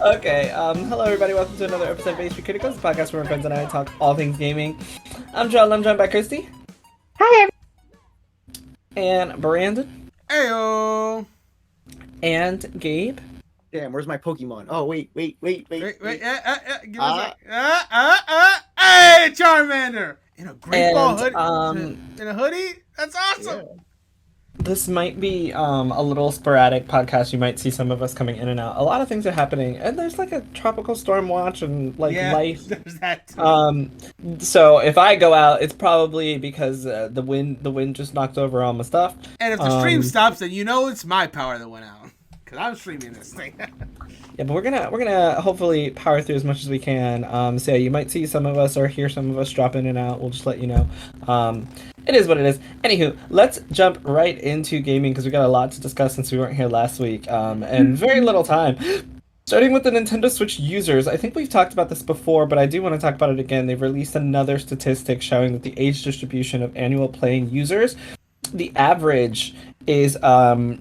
Okay, hello everybody, welcome to another episode of HPCritical, the podcast where my friends and I talk all things gaming. I'm John, I'm joined by Kirsty. Hi, And Brandon. Heyo! And Gabe. Damn, where's my Pokemon? Oh, wait. Give us hey, Charmander! In a great ball hoodie. In a hoodie? That's awesome! Yeah. This might be a little sporadic podcast. You might see some of us coming in and out. A lot of things are happening, and there's like a tropical storm watch and life. There's that too. So if I go out, it's probably because the wind just knocked over all my stuff. And if the stream stops, then you know it's my power that went out. Because I'm streaming this thing. Yeah, but we're gonna hopefully power through as much as we can. So yeah, you might see some of us or hear some of us drop in and out. We'll just let you know. It is what it is. Anywho, let's jump right into gaming because we got a lot to discuss since we weren't here last week, and very little time. Starting with the Nintendo Switch users, I think we've talked about this before, but I do want to talk about it again. They've released another statistic showing that the age distribution of annual playing users, the average is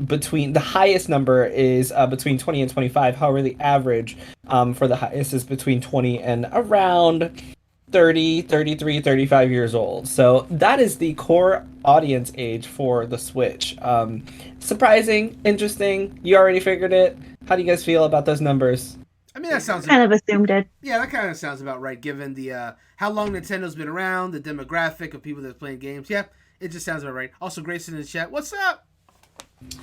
between the highest number is between 20 and 25. However, the average for the highest is between 20 and around 30, 33, 35 years old. So that is the core audience age for the Switch. Surprising, interesting. You already figured it. How do you guys feel about those numbers? I mean, that sounds kind of assumed it. Yeah, that kind of sounds about right, given the how long Nintendo's been around, the demographic of people that are playing games. Yeah, it just sounds about right. Also, Grayson in the chat, what's up?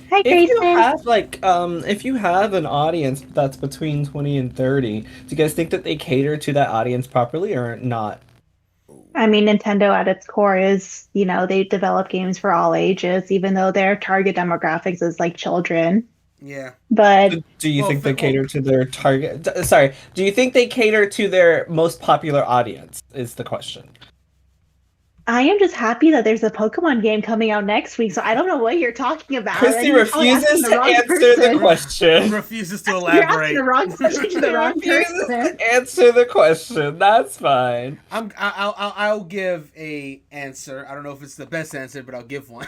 Hi, If you Grayson. have if you have an audience that's between 20 and 30, do you guys think that they cater to that audience properly or not? I mean, Nintendo at its core is, they develop games for all ages, even though their target demographics is like children. Yeah. But Do you think they cater to their target? Sorry, do you think they cater to their most popular audience? Is the question. I am just happy that there's a Pokemon game coming out next week, so I don't know what you're talking about. Christy You're probably refuses asking to the wrong answer person. the question. Refuses to You're asking elaborate. the wrong question to the wrong Refuses person. to answer the question. That's fine. I'll give a answer. I don't know if it's the best answer, but I'll give one.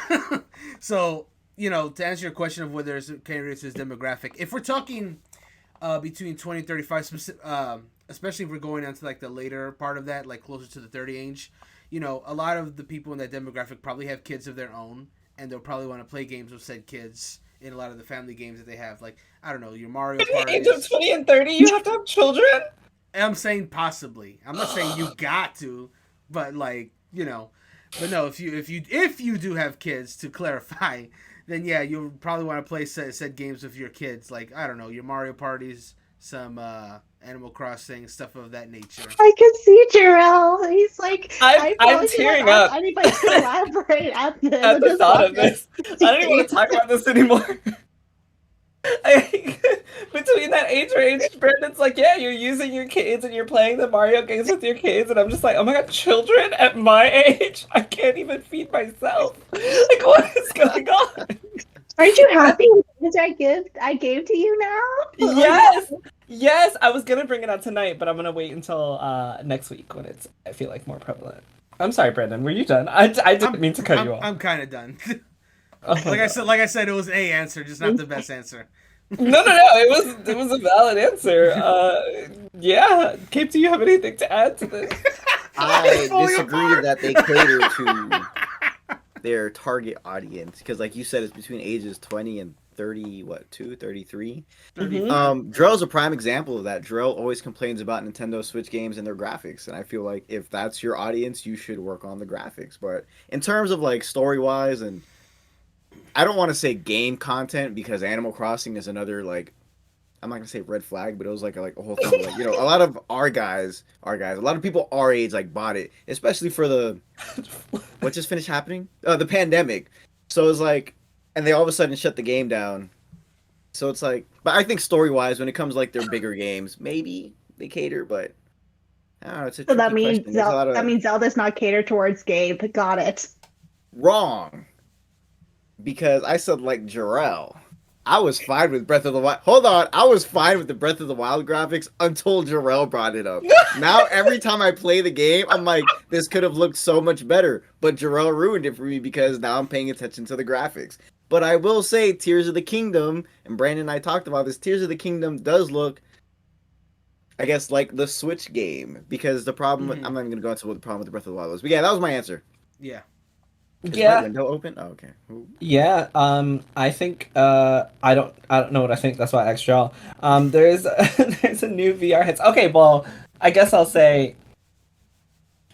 So, to answer your question of whether it's catering to his demographic, if we're talking between 20 and 35, especially if we're going into like the later part of that, like closer to the 30 age, a lot of the people in that demographic probably have kids of their own, and they'll probably want to play games with said kids in a lot of the family games that they have. Like, I don't know, your Mario At the age Party. of 20 and 30, you have to have children? I'm saying possibly. I'm not saying you got to, but like, But no, if you do have kids, to clarify, then yeah, you'll probably want to play said games with your kids. Like, I don't know, your Mario parties, some Animal Crossing, stuff of that nature. I can see Jarrell. He's like, I'm tearing up. Anybody to elaborate at this. At the thought of this. I don't even want to talk about this anymore. Between that age range, Brandon's like, yeah, you're using your kids and you're playing the Mario games with your kids, and I'm just like, oh my god, children at my age? I can't even feed myself. Like, what is going on? Aren't you happy with the I gave to you now? Yes, I was gonna bring it out tonight, but I'm gonna wait until next week when it's, I feel like, more prevalent. I'm sorry, Brandon, were you done? I didn't mean to cut you off. I'm kind of done. Oh like I said, it was a answer, just not the best answer. No, it was a valid answer. Yeah, Kate, do you have anything to add to this? I disagree that they cater to their target audience because, like you said, it's between ages 20 and 30. What, 33? Mhm. Drell's a prime example of that. Drell always complains about Nintendo Switch games and their graphics, and I feel like if that's your audience, you should work on the graphics. But in terms of like story wise, and I don't want to say game content because Animal Crossing is another, like, I'm not gonna say red flag, but it was like a whole thing. Like, a lot of our guys, a lot of people our age like bought it, especially for the what just finished happening, the pandemic. So it's like, and they all of a sudden shut the game down. So it's like, but I think story wise, when it comes like their bigger games, maybe they cater, but I don't know. It's a So that tricky means question. There's a lot of- that means Zelda's not catered towards Gabe. Got it. wrong. Because I said like Jarrell. I was fine with Breath of the Wild. Hold on, I was fine with the Breath of the Wild graphics until Jarrell brought it up. Now every time I play the game, I'm like, this could have looked so much better. But Jarrell ruined it for me because now I'm paying attention to the graphics. But I will say, Tears of the Kingdom, and Brandon and I talked about this, Tears of the Kingdom does look I guess like the Switch game, because the problem with, I'm not even gonna go into what the problem with the Breath of the Wild was, but yeah, that was my answer. Yeah. Is my Yeah. window open? Oh, okay. Ooh. Yeah, I think I don't know what I think. That's why I asked y'all. There's there's a new VR headset. Okay, well, I guess I'll say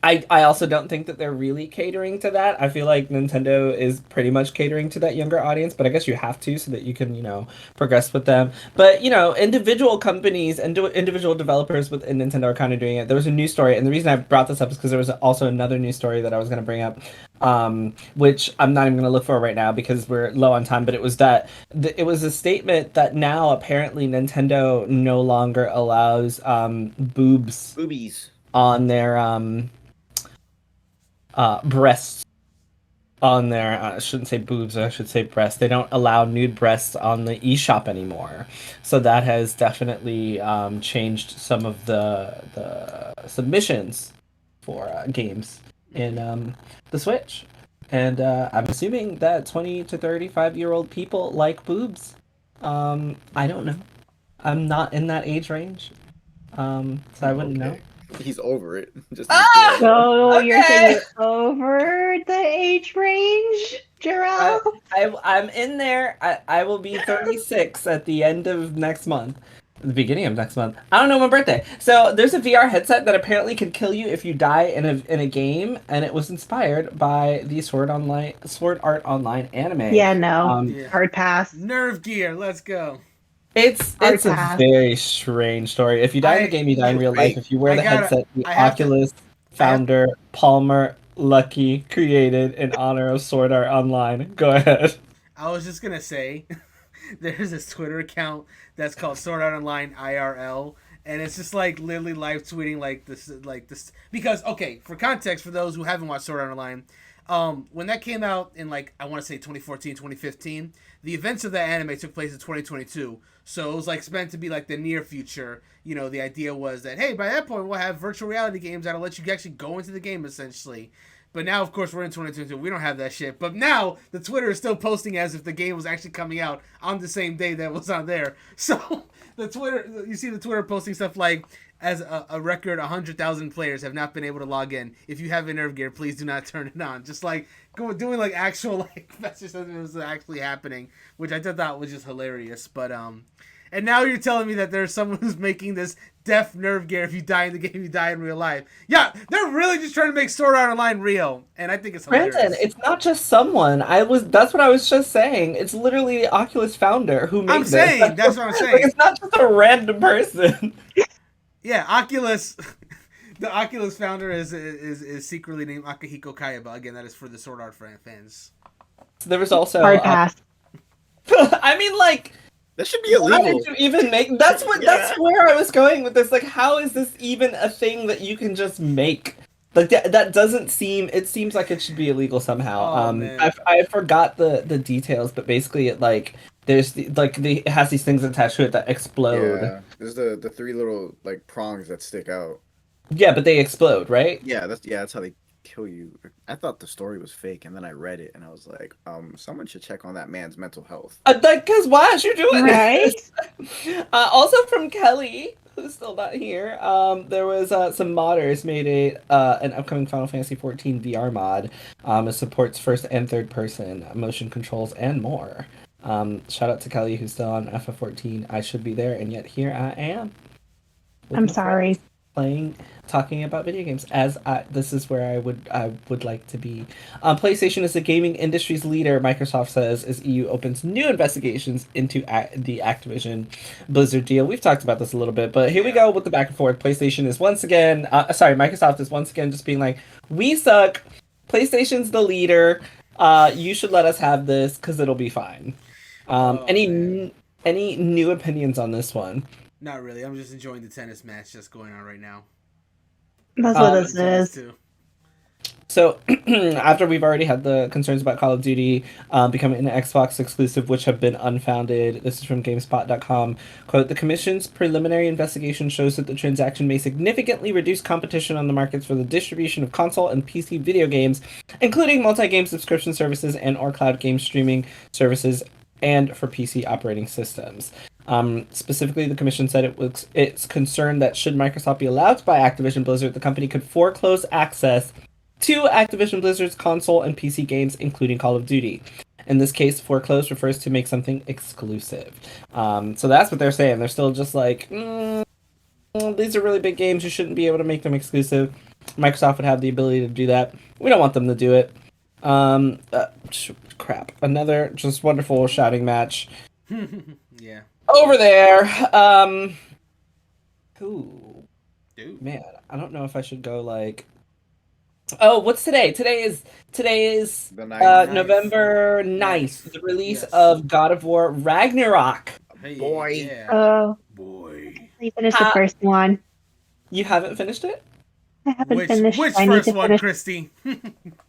I also don't think that they're really catering to that. I feel like Nintendo is pretty much catering to that younger audience, but I guess you have to so that you can, progress with them. But, individual companies and individual developers within Nintendo are kind of doing it. There was a news story, and the reason I brought this up is because there was also another news story that I was going to bring up, which I'm not even going to look for right now because we're low on time, but it was that it was a statement that now apparently Nintendo no longer allows Boobies. on their breasts on their I shouldn't say boobs, I should say breasts. They don't allow nude breasts on the eShop anymore. So that has definitely changed some of the submissions for games in the Switch. And I'm assuming that 20 to 35-year-old people like boobs. I don't know. I'm not in that age range. So I wouldn't know. He's over it. Just So you're Okay. saying you're over the age range, Jarrell? I'm in there. I will be 36 at the end of next month. The beginning of next month. I don't know my birthday. So there's a VR headset that apparently can kill you if you die in a game, and it was inspired by the Sword Art Online anime. Yeah, no. Yeah. Hard pass. Nerve gear, let's go. It's Hard a pass. very strange story. If you die in the game, you die in real life. If you wear the headset, the Oculus founder Palmer Lucky created in honor of Sword Art Online. Go ahead. I was just gonna say, there's this Twitter account that's called Sword Art Online IRL, and it's just like literally live tweeting like this because okay, for context for those who haven't watched Sword Art Online, when that came out in like I want to say 2014, 2015, the events of that anime took place in 2022. So it was like meant to be like the near future. The idea was that hey, by that point we'll have virtual reality games that'll let you actually go into the game essentially. But now, of course, we're in 2022. We don't have that shit. But now, the Twitter is still posting as if the game was actually coming out on the same day that it was on there. So, you see the Twitter posting stuff like, as a record, 100,000 players have not been able to log in. If you have a nerve gear, please do not turn it on. Just like, doing like actual, like, messages that was actually happening, which I thought was just hilarious. But, and now you're telling me that there's someone who's making this deaf nerve gear. If you die in the game, you die in real life. Yeah, they're really just trying to make Sword Art Online real, and I think it's hilarious. Brandon, it's not just someone. That's what I was just saying. It's literally the Oculus founder who made this. That's what I'm saying. Like, it's not just a random person. Yeah, Oculus. The Oculus founder is secretly named Akihiko Kayaba. Again, that is for the Sword Art fans. There was also Hard pass. I mean, like. That should be illegal. Why did you even make? That's where I was going with this. Like, how is this even a thing that you can just make? Like that doesn't seem. It seems like it should be illegal somehow. Oh, man. I forgot the details, but basically it it has these things attached to it that explode. Yeah, there's the three little like prongs that stick out. Yeah, but they explode, right? Yeah, that's how they kill you. I thought the story was fake, and then I read it, and I was like, someone should check on that man's mental health. Because why are you doing Right? this? Also from Kelly, who's still not here, there was some modders made an upcoming Final Fantasy XIV VR mod. It supports first and third person motion controls and more. Shout out to Kelly, who's still on FF14. I should be there, and yet here I am. I'm sorry. Talking about video games this is where I would like to be. PlayStation is the gaming industry's leader, Microsoft says, as EU opens new investigations into the Activision Blizzard deal. We've talked about this a little bit, but here we go with the back and forth. Microsoft is once again just being like, we suck. PlayStation's the leader. You should let us have this because it'll be fine. Any new opinions on this one? Not really. I'm just enjoying the tennis match that's going on right now. That's what this is. Too. So, after we've already had the concerns about Call of Duty becoming an Xbox exclusive, which have been unfounded, this is from GameSpot.com. Quote, the Commission's preliminary investigation shows that the transaction may significantly reduce competition on the markets for the distribution of console and PC video games, including multi-game subscription services and or cloud game streaming services, and for PC operating systems. Specifically, the commission said it's concerned that should Microsoft be allowed to buy Activision Blizzard, the company could foreclose access to Activision Blizzard's console and PC games, including Call of Duty. In this case, foreclose refers to make something exclusive. So that's what they're saying. They're still just like, these are really big games. You shouldn't be able to make them exclusive. Microsoft would have the ability to do that. We don't want them to do it. Crap. Another just wonderful shouting match. Yeah. Over there. Ooh. Dude. Man, I don't know if I should go like. Oh, what's today? Today is The 9th. November 9th, the release Yes. of God of War Ragnarok. Hey, Boy. Yeah. Oh, Boy. I finished the first one. You haven't finished it? I haven't Which finished. I need first to one, finish. Christy?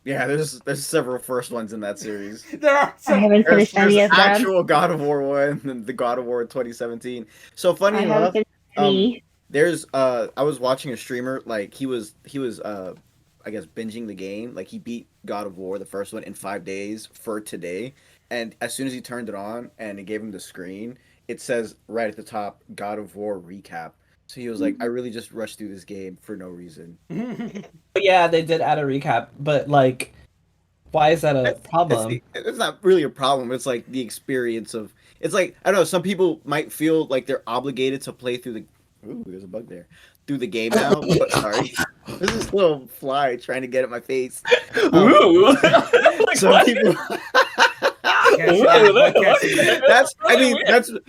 Yeah, there's several first ones in that series. There are I some. haven't There's finished any of them. actual God of War 1 and the God of War 2017. So funny I haven't enough, finished any. there's I was watching a streamer, like he was I guess binging the game. Like he beat God of War, the first one, in 5 days for today. And as soon as he turned it on and it gave him the screen, it says right at the top, God of War recap. So he was like, I really just rushed through this game for no reason. But yeah, they did add a recap, but like, why is that a problem? It's not really a problem. It's like the experience of. It's like I don't know. Some people might feel like they're obligated to play through the. Ooh, there's a bug there. Through the game now. But, sorry, this is a little fly trying to get at my face. Ooh. Some people.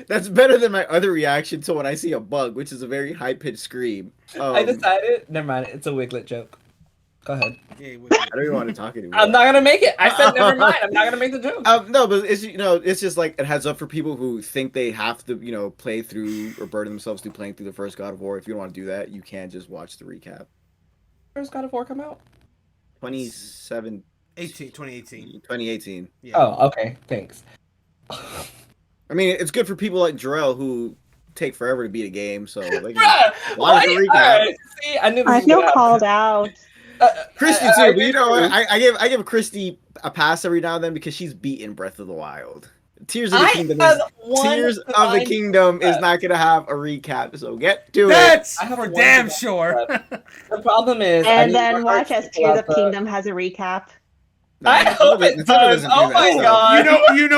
That's better than my other reaction to when I see a bug, which is a very high pitched scream. I decided. Never mind. It's a Wiglet joke. Go ahead. Yeah, I don't even want to talk anymore. I'm not gonna make it. I said never mind. I'm not gonna make the joke. No, but it's it's just like it heads up for people who think they have to play through or burden themselves through playing through the first God of War. If you don't want to do that, you can just watch the recap. Where's God of War come out? 2018. Yeah. Oh, okay. Thanks. I mean, it's good for people like Jarrell who take forever to beat a game, so they can Bruh, watch the recap. Alright, see, I knew this I was feel gonna called out. Christy I too, but you know what? agree. I give Christy a pass every now and then because she's beaten Breath of the Wild. Tears of the I Kingdom. had one Tears of the blind Kingdom is recap. not gonna have a recap, so get to it. That's I have for one damn to sure. The problem is, I And need then more watch as articles Tears about of the- Kingdom has a recap. I hope it Nintendo does. doesn't do Oh that, my so- god! you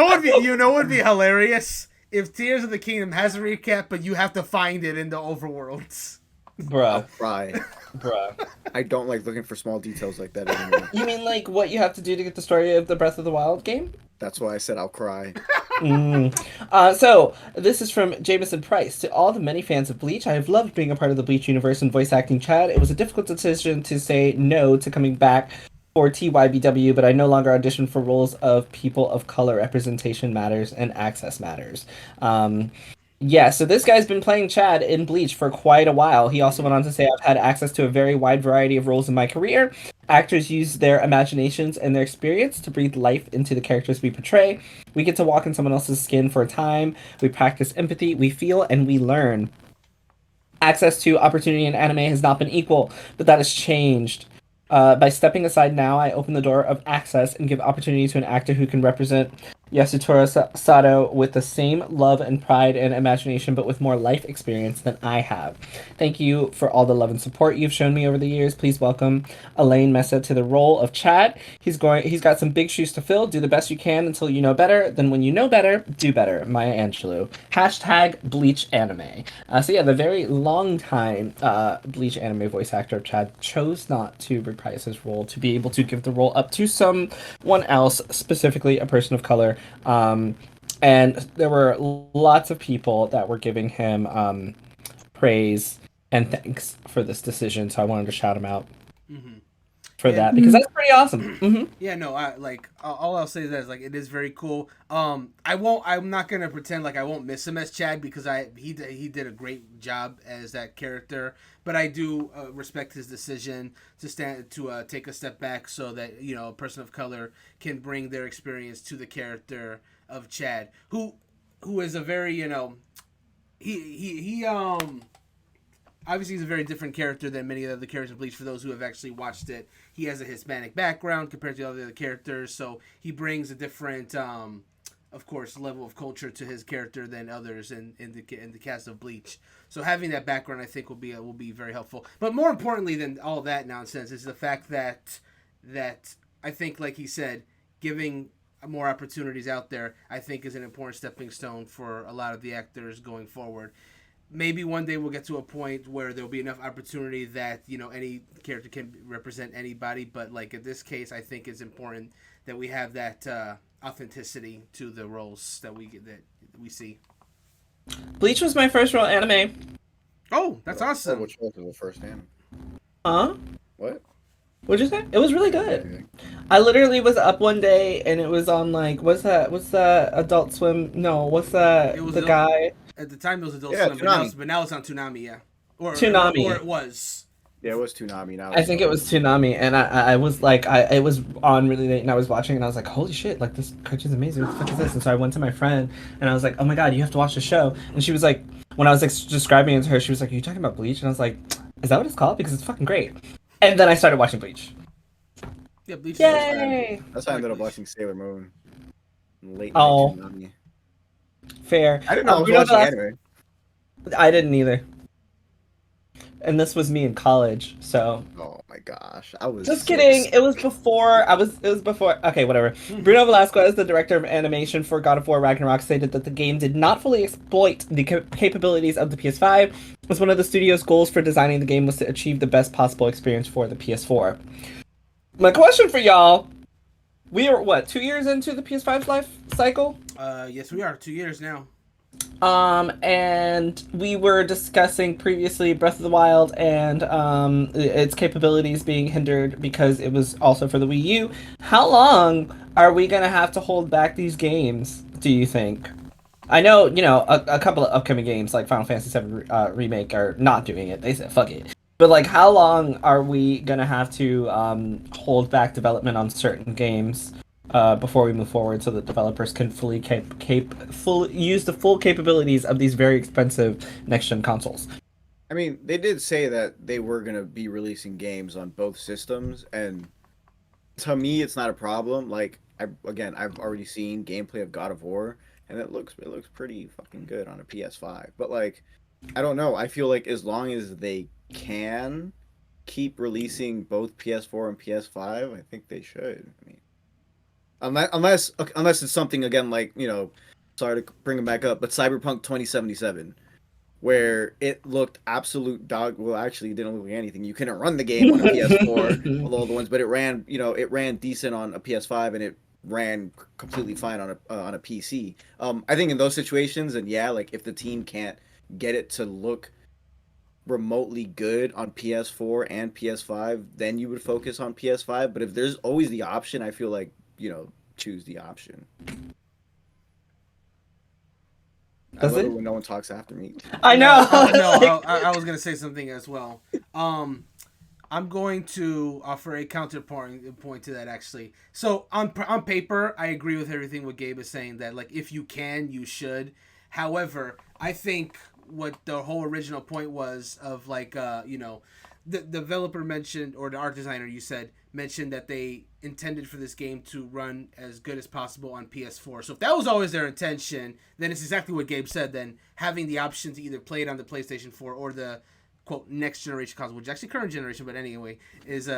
know what'd be hilarious if Tears of the Kingdom has a recap, but you have to find it in the overworlds. I'll Bruh, cry. bruh. I don't like looking for small details like that anymore. You mean like what you have to do to get the story of the Breath of the Wild game? That's why I said I'll cry. So, this is from Jameson Price. To all the many fans of Bleach, I have loved being a part of the Bleach universe and voice acting Chad. It was a difficult decision to say no to coming back for TYBW, but I no longer audition for roles of people of color. Representation matters and access matters. Yeah, so this guy's been playing Chad in Bleach for quite a while. He also went on to say, I've had access to a very wide variety of roles in my career. Actors use their imaginations and their experience to breathe life into the characters we portray. We get to walk in someone else's skin for a time. We practice empathy, we feel, and we learn. Access to opportunity in anime has not been equal, but that has changed. By stepping aside now, I open the door of access and give opportunity to an actor who can represent Yasutaro Sato with the same love and pride and imagination, but with more life experience than I have. Thank you for all the love and support you've shown me over the years. Please welcome Elaine Mesa to the role of Chad. He's got some big shoes to fill. Do the best you can until you know better. Then when you know better, do better. Maya Angelou. # Bleach Anime. So yeah, the very long time Bleach anime voice actor Chad chose not to reprise his role to be able to give the role up to someone else, specifically a person of color. And there were lots of people that were giving him praise and thanks for this decision, so I wanted to shout him out for that because that's pretty awesome. Yeah, no, all I'll say is that it is very cool. I'm not gonna pretend like I won't miss him as Chad because he did a great job as that character. But I do respect his decision to take a step back so that a person of color can bring their experience to the character of Chad, who is a very he obviously he's a very different character than many of the characters in Bleach. For those who have actually watched it, he has a Hispanic background compared to all the other characters, so he brings a different of course, level of culture to his character than others in the cast of Bleach. So having that background, I think, will be very helpful. But more importantly than all that nonsense is the fact that I think, like he said, giving more opportunities out there, I think, is an important stepping stone for a lot of the actors going forward. Maybe one day we'll get to a point where there'll be enough opportunity that, you know, any character can represent anybody. But like in this case, I think it's important that we have that authenticity to the roles that we see. Bleach was my first real anime. Oh, that's awesome. Which was the first anime? Huh? What? What'd you say? It was really good. I literally was up one day and it was on like, what's that Adult Swim? No, what's that? It was the guy. At the time it was Adult Yeah, Swim, but now it's on Toonami, yeah. Toonami. Or it was. Yeah, it was Toonami. Now I think it was Toonami, and I was like, it was on really late, and I was watching, and I was like, holy shit, like, this cartoon's amazing, what the fuck is this? And so I went to my friend, and I was like, oh my god, you have to watch the show. And she was like, when I was like describing it to her, she was like, are you talking about Bleach? And I was like, is that what it's called? Because it's fucking great. And then I started watching Bleach. Yeah, Bleach. Yay! That's how I ended up watching Sailor Moon. Late Oh. night Toonami. Fair. I didn't know I was watching anime. I didn't either. And this was me in college, so. Oh my gosh, I was Just kidding. It was before. It was before. Okay, whatever. Bruno Velasquez, the director of animation for God of War Ragnarok, stated that the game did not fully exploit the capabilities of the PS5. As one of the studio's goals for designing the game was to achieve the best possible experience for the PS4. My question for y'all: we are what, 2 years into the PS5's life cycle? Yes, we are 2 years now. And we were discussing previously Breath of the Wild and its capabilities being hindered because it was also for the Wii U. How long are we gonna have to hold back these games, do you think? I know, you know, a couple of upcoming games like Final Fantasy VII Remake are not doing it. They said, fuck it. But, like, how long are we gonna have to hold back development on certain games before we move forward so that developers can fully use the full capabilities of these very expensive next-gen consoles? I mean, they did say that they were going to be releasing games on both systems, and to me, it's not a problem. Like, I've already seen gameplay of God of War, and it looks pretty fucking good on a PS5. But, like, I don't know. I feel like as long as they can keep releasing both PS4 and PS5, I think they should. I mean, unless it's something, again, like, you know, sorry to bring it back up, but Cyberpunk 2077, where it looked absolute dog. Well, actually, it didn't look like anything. You couldn't run the game on a PS4, all the other ones, but it ran decent on a PS5, and it ran completely fine on a PC. I think in those situations, and yeah, like if the team can't get it to look remotely good on PS4 and PS5, then you would focus on PS5. But if there's always the option, I feel like, you know, choose the option. I love it when no one talks after me. I know. I was gonna say something as well. I'm going to offer a counterpoint to that, actually. So on paper, I agree with everything what Gabe is saying, that like if you can, you should. However, I think what the whole original point was of like you know, the developer mentioned, or the art designer you said mentioned that they intended for this game to run as good as possible on PS4. So if that was always their intention, then it's exactly what Gabe said. Then having the option to either play it on the PlayStation 4 or the quote next generation console, which is actually current generation, but anyway, is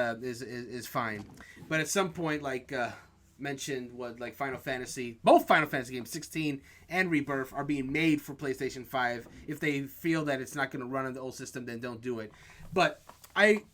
fine. But at some point, like mentioned, what like both Final Fantasy games 16 and Rebirth are being made for PlayStation 5. If they feel that it's not going to run on the old system, then don't do it. But I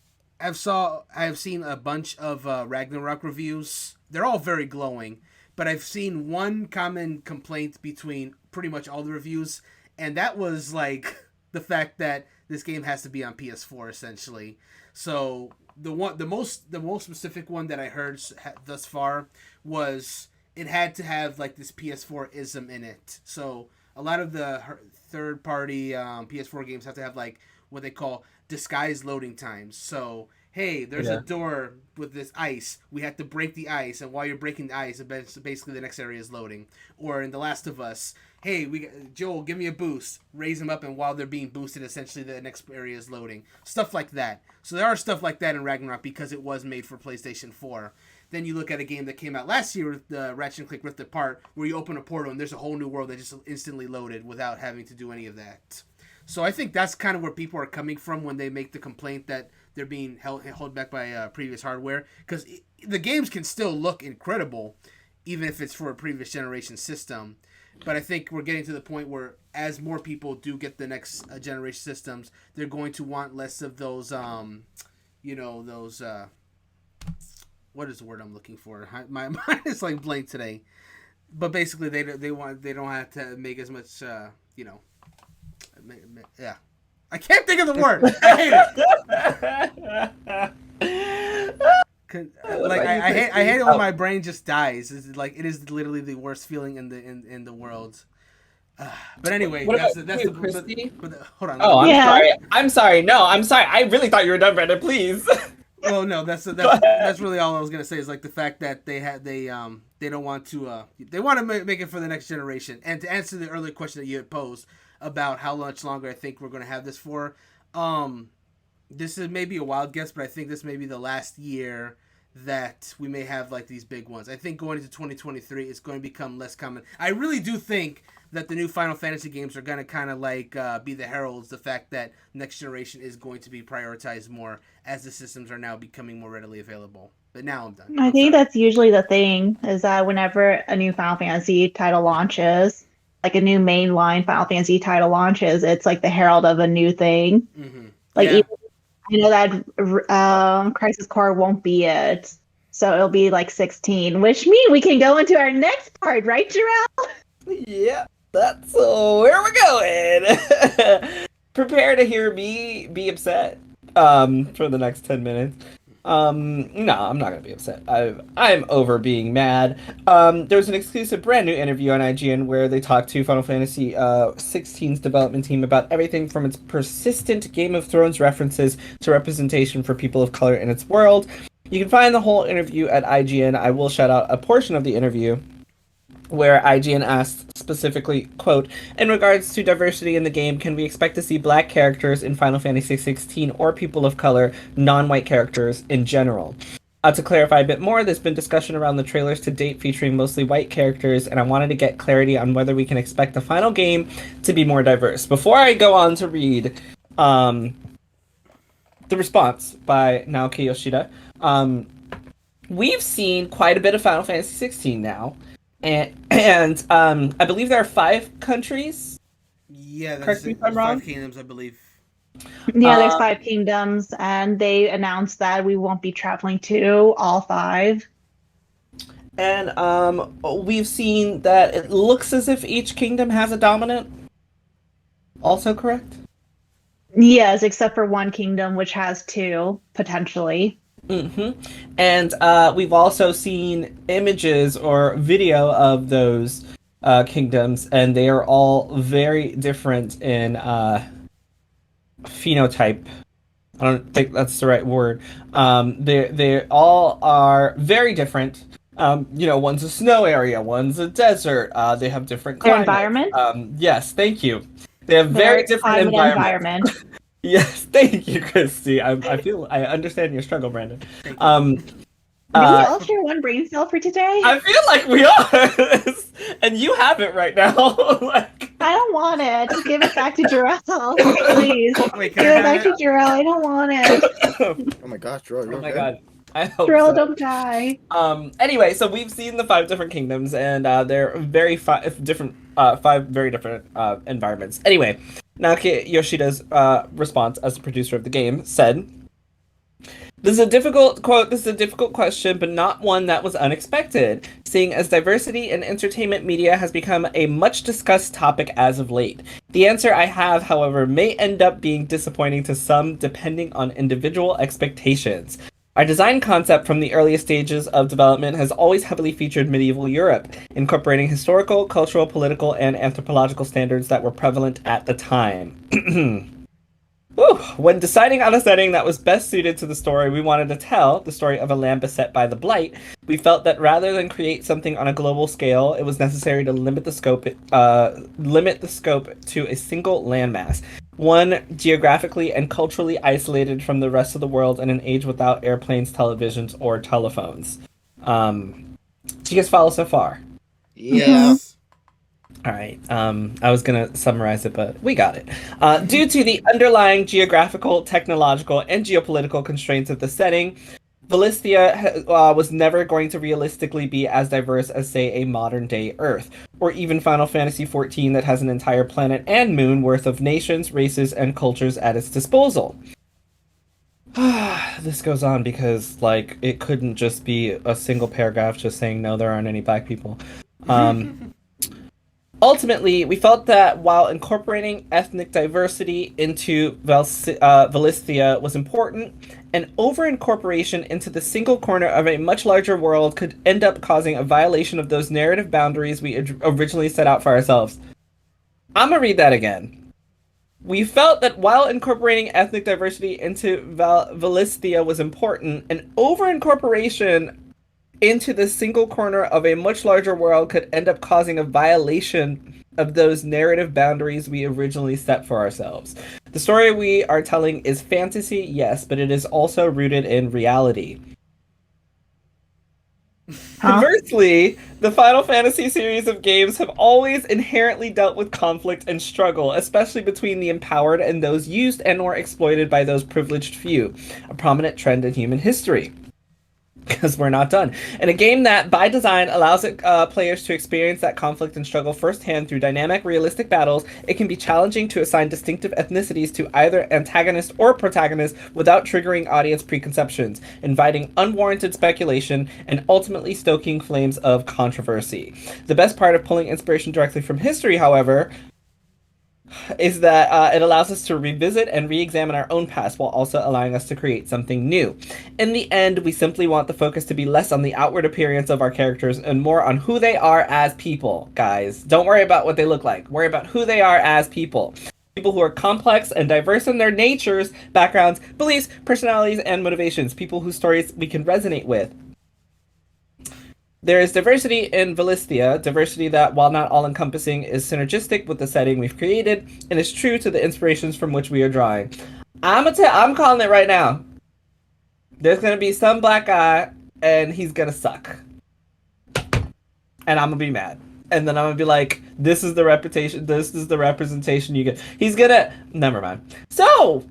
have seen a bunch of Ragnarok reviews. They're all very glowing, but I've seen one common complaint between pretty much all the reviews, and that was like the fact that this game has to be on PS4 essentially. So the most specific one that I heard thus far was it had to have like this PS4-ism in it. So a lot of the third-party PS4 games have to have like what they call disguised loading times. So hey, there's a door with this ice. We have to break the ice, and while you're breaking the ice, basically the next area is loading. Or in The Last of Us, hey, Joel, give me a boost. Raise them up, and while they're being boosted, essentially the next area is loading. Stuff like that. So there are stuff like that in Ragnarok because it was made for PlayStation 4. Then you look at a game that came out last year with the Ratchet and Clank Rift Apart, where you open a portal and there's a whole new world that just instantly loaded without having to do any of that. So I think that's kind of where people are coming from when they make the complaint that they're being held back by previous hardware. Because the games can still look incredible, even if it's for a previous generation system. But I think we're getting to the point where as more people do get the next generation systems, they're going to want less of those, what is the word I'm looking for? My mind is like blank today. But basically, they don't have to make as much, yeah. I can't think of the word. I hate it. I hate it when my brain just dies. It's like it is literally the worst feeling in the world. But anyway, hold on. Oh, I'm sorry. I'm sorry. No, I'm sorry. I really thought you were done, Brandon. Please. Well, no, that's really all I was gonna say is like the fact that they don't want to they want to make it for the next generation. And to answer the earlier question that you had posed about how much longer I think we're gonna have this for, this is maybe a wild guess, but I think this may be the last year that we may have like these big ones. I think going into 2023, it's going to become less common. I really do think that the new Final Fantasy games are going to kind of like be the heralds, the fact that next generation is going to be prioritized more as the systems are now becoming more readily available. But now I'm done. I think that's usually the thing, is that whenever a new Final Fantasy title launches, like a new mainline Final Fantasy title launches, it's like the herald of a new thing. Mm-hmm. Like, yeah. even, that Crisis Core won't be it. So it'll be like 16, which means we can go into our next part, right, Jarrell? Yeah, that's where we're going. Prepare to hear me be upset for the next 10 minutes. No, I'm not gonna be upset. I'm over being mad. There was an exclusive brand new interview on IGN where they talked to Final Fantasy XVI's development team about everything from its persistent Game of Thrones references to representation for people of color in its world. You can find the whole interview at IGN. I will shout out a portion of the interview where IGN asked specifically, quote, in regards to diversity in the game, can we expect to see black characters in Final Fantasy XVI or people of color, non-white characters in general? To clarify a bit more, there's been discussion around the trailers to date featuring mostly white characters, and I wanted to get clarity on whether we can expect the final game to be more diverse. Before I go on to read the response by Naoki Yoshida, we've seen quite a bit of Final Fantasy XVI now. And I believe there are 5 countries. Yeah, Correct me if I'm wrong. 5 kingdoms, I believe. Yeah, there's 5 kingdoms, and they announced that we won't be traveling to all 5. And we've seen that it looks as if each kingdom has a dominant. Also correct? Yes, except for one kingdom, which has 2, potentially. Mm-hmm. And we've also seen images or video of those kingdoms, and they are all very different in phenotype. I don't think that's the right word. They all are very different. One's a snow area, one's a desert. They have different climates. Their environment? Yes, thank you. They have very different environment. Yes, thank you, Christy. I understand your struggle, Brandon. We all share one brain cell for today? I feel like we are, and you have it right now. I don't want it. Just give it back to Jarrell, please. Wait, give it back to Jarrell. I don't want it. Oh my gosh, Jarrell, you're Oh my okay? god. I hope Jarrell, so. don't die. Anyway, so we've seen the 5 different kingdoms, and they're very 5 different environments. Anyway, Naoki Yoshida's response as the producer of the game said, "This is a difficult question, but not one that was unexpected, seeing as diversity in entertainment media has become a much discussed topic as of late. The answer I have, however, may end up being disappointing to some depending on individual expectations. Our design concept from the earliest stages of development has always heavily featured medieval Europe, incorporating historical, cultural, political, and anthropological standards that were prevalent at the time." Whew. When deciding on a setting that was best suited to the story we wanted to tell, the story of a land beset by the Blight, we felt that rather than create something on a global scale, it was necessary to limit the scope to a single landmass, one geographically and culturally isolated from the rest of the world in an age without airplanes, televisions, or telephones. Do you guys follow so far? Yeah. All right. I was gonna summarize it, but we got it. Due to the underlying geographical, technological, and geopolitical constraints of the setting, Valisthea was never going to realistically be as diverse as, say, a modern-day Earth, or even Final Fantasy XIV that has an entire planet and moon worth of nations, races, and cultures at its disposal. This goes on because, like, it couldn't just be a single paragraph just saying, no, there aren't any black people. Ultimately, we felt that while incorporating ethnic diversity into Valisthea was important, an over-incorporation into the single corner of a much larger world could end up causing a violation of those narrative boundaries we originally set out for ourselves. I'm gonna read that again. We felt that while incorporating ethnic diversity into Valisthea was important, an over-incorporation into the single corner of a much larger world could end up causing a violation of those narrative boundaries we originally set for ourselves. The story we are telling is fantasy, yes, but it is also rooted in reality. Conversely, the Final Fantasy series of games have always inherently dealt with conflict and struggle, especially between the empowered and those used and or exploited by those privileged few, a prominent trend in human history. Because we're not done. In a game that, by design, allows players to experience that conflict and struggle firsthand through dynamic, realistic battles, it can be challenging to assign distinctive ethnicities to either antagonist or protagonist without triggering audience preconceptions, inviting unwarranted speculation, and ultimately stoking flames of controversy. The best part of pulling inspiration directly from history, however, is that it allows us to revisit and re-examine our own past while also allowing us to create something new. In the end, we simply want the focus to be less on the outward appearance of our characters and more on who they are as people, guys. Don't worry about what they look like. Worry about who they are as people. People who are complex and diverse in their natures, backgrounds, beliefs, personalities, and motivations. People whose stories we can resonate with. There is diversity in Valisthea, diversity that, while not all-encompassing, is synergistic with the setting we've created, and is true to the inspirations from which we are drawing. I'm calling it right now. There's gonna be some black guy, and he's gonna suck. And I'm gonna be mad. And then I'm gonna be like, this is the representation you get. He's gonna... Never mind. So,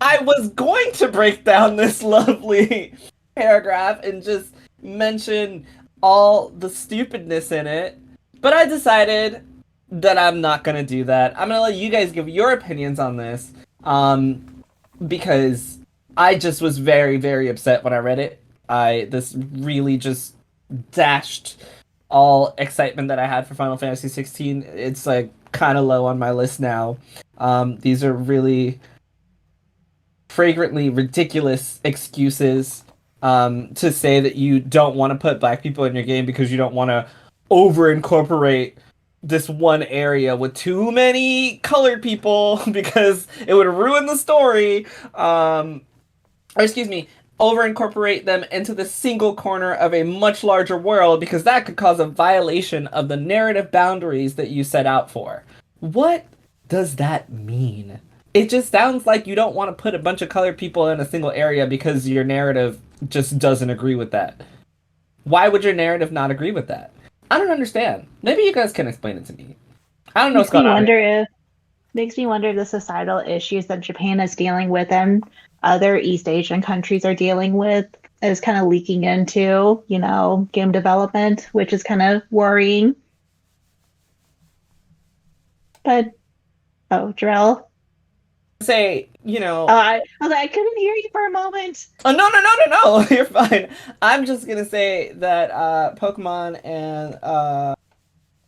I was going to break down this lovely paragraph and just mention all the stupidness in it, but I decided that I'm not gonna do that. I'm gonna let you guys give your opinions on this, because I just was very, very upset when I read it. This really just dashed all excitement that I had for Final Fantasy XVI. It's like kind of low on my list now. These are really fragrantly ridiculous excuses to say that you don't want to put black people in your game because you don't want to over-incorporate this one area with too many colored people because it would ruin the story. Over-incorporate them into the single corner of a much larger world because that could cause a violation of the narrative boundaries that you set out for. What does that mean? It just sounds like you don't want to put a bunch of colored people in a single area because your narrative just doesn't agree with that. Why would your narrative not agree with that? I don't understand. Maybe you guys can explain it to me. I don't know what's going on. Makes me wonder if the societal issues that Japan is dealing with and other East Asian countries are dealing with is kind of leaking into, game development, which is kind of worrying. But, Jarell? Say, I was like, I couldn't hear you for a moment. Oh, no, you're fine. I'm just gonna say that Pokemon and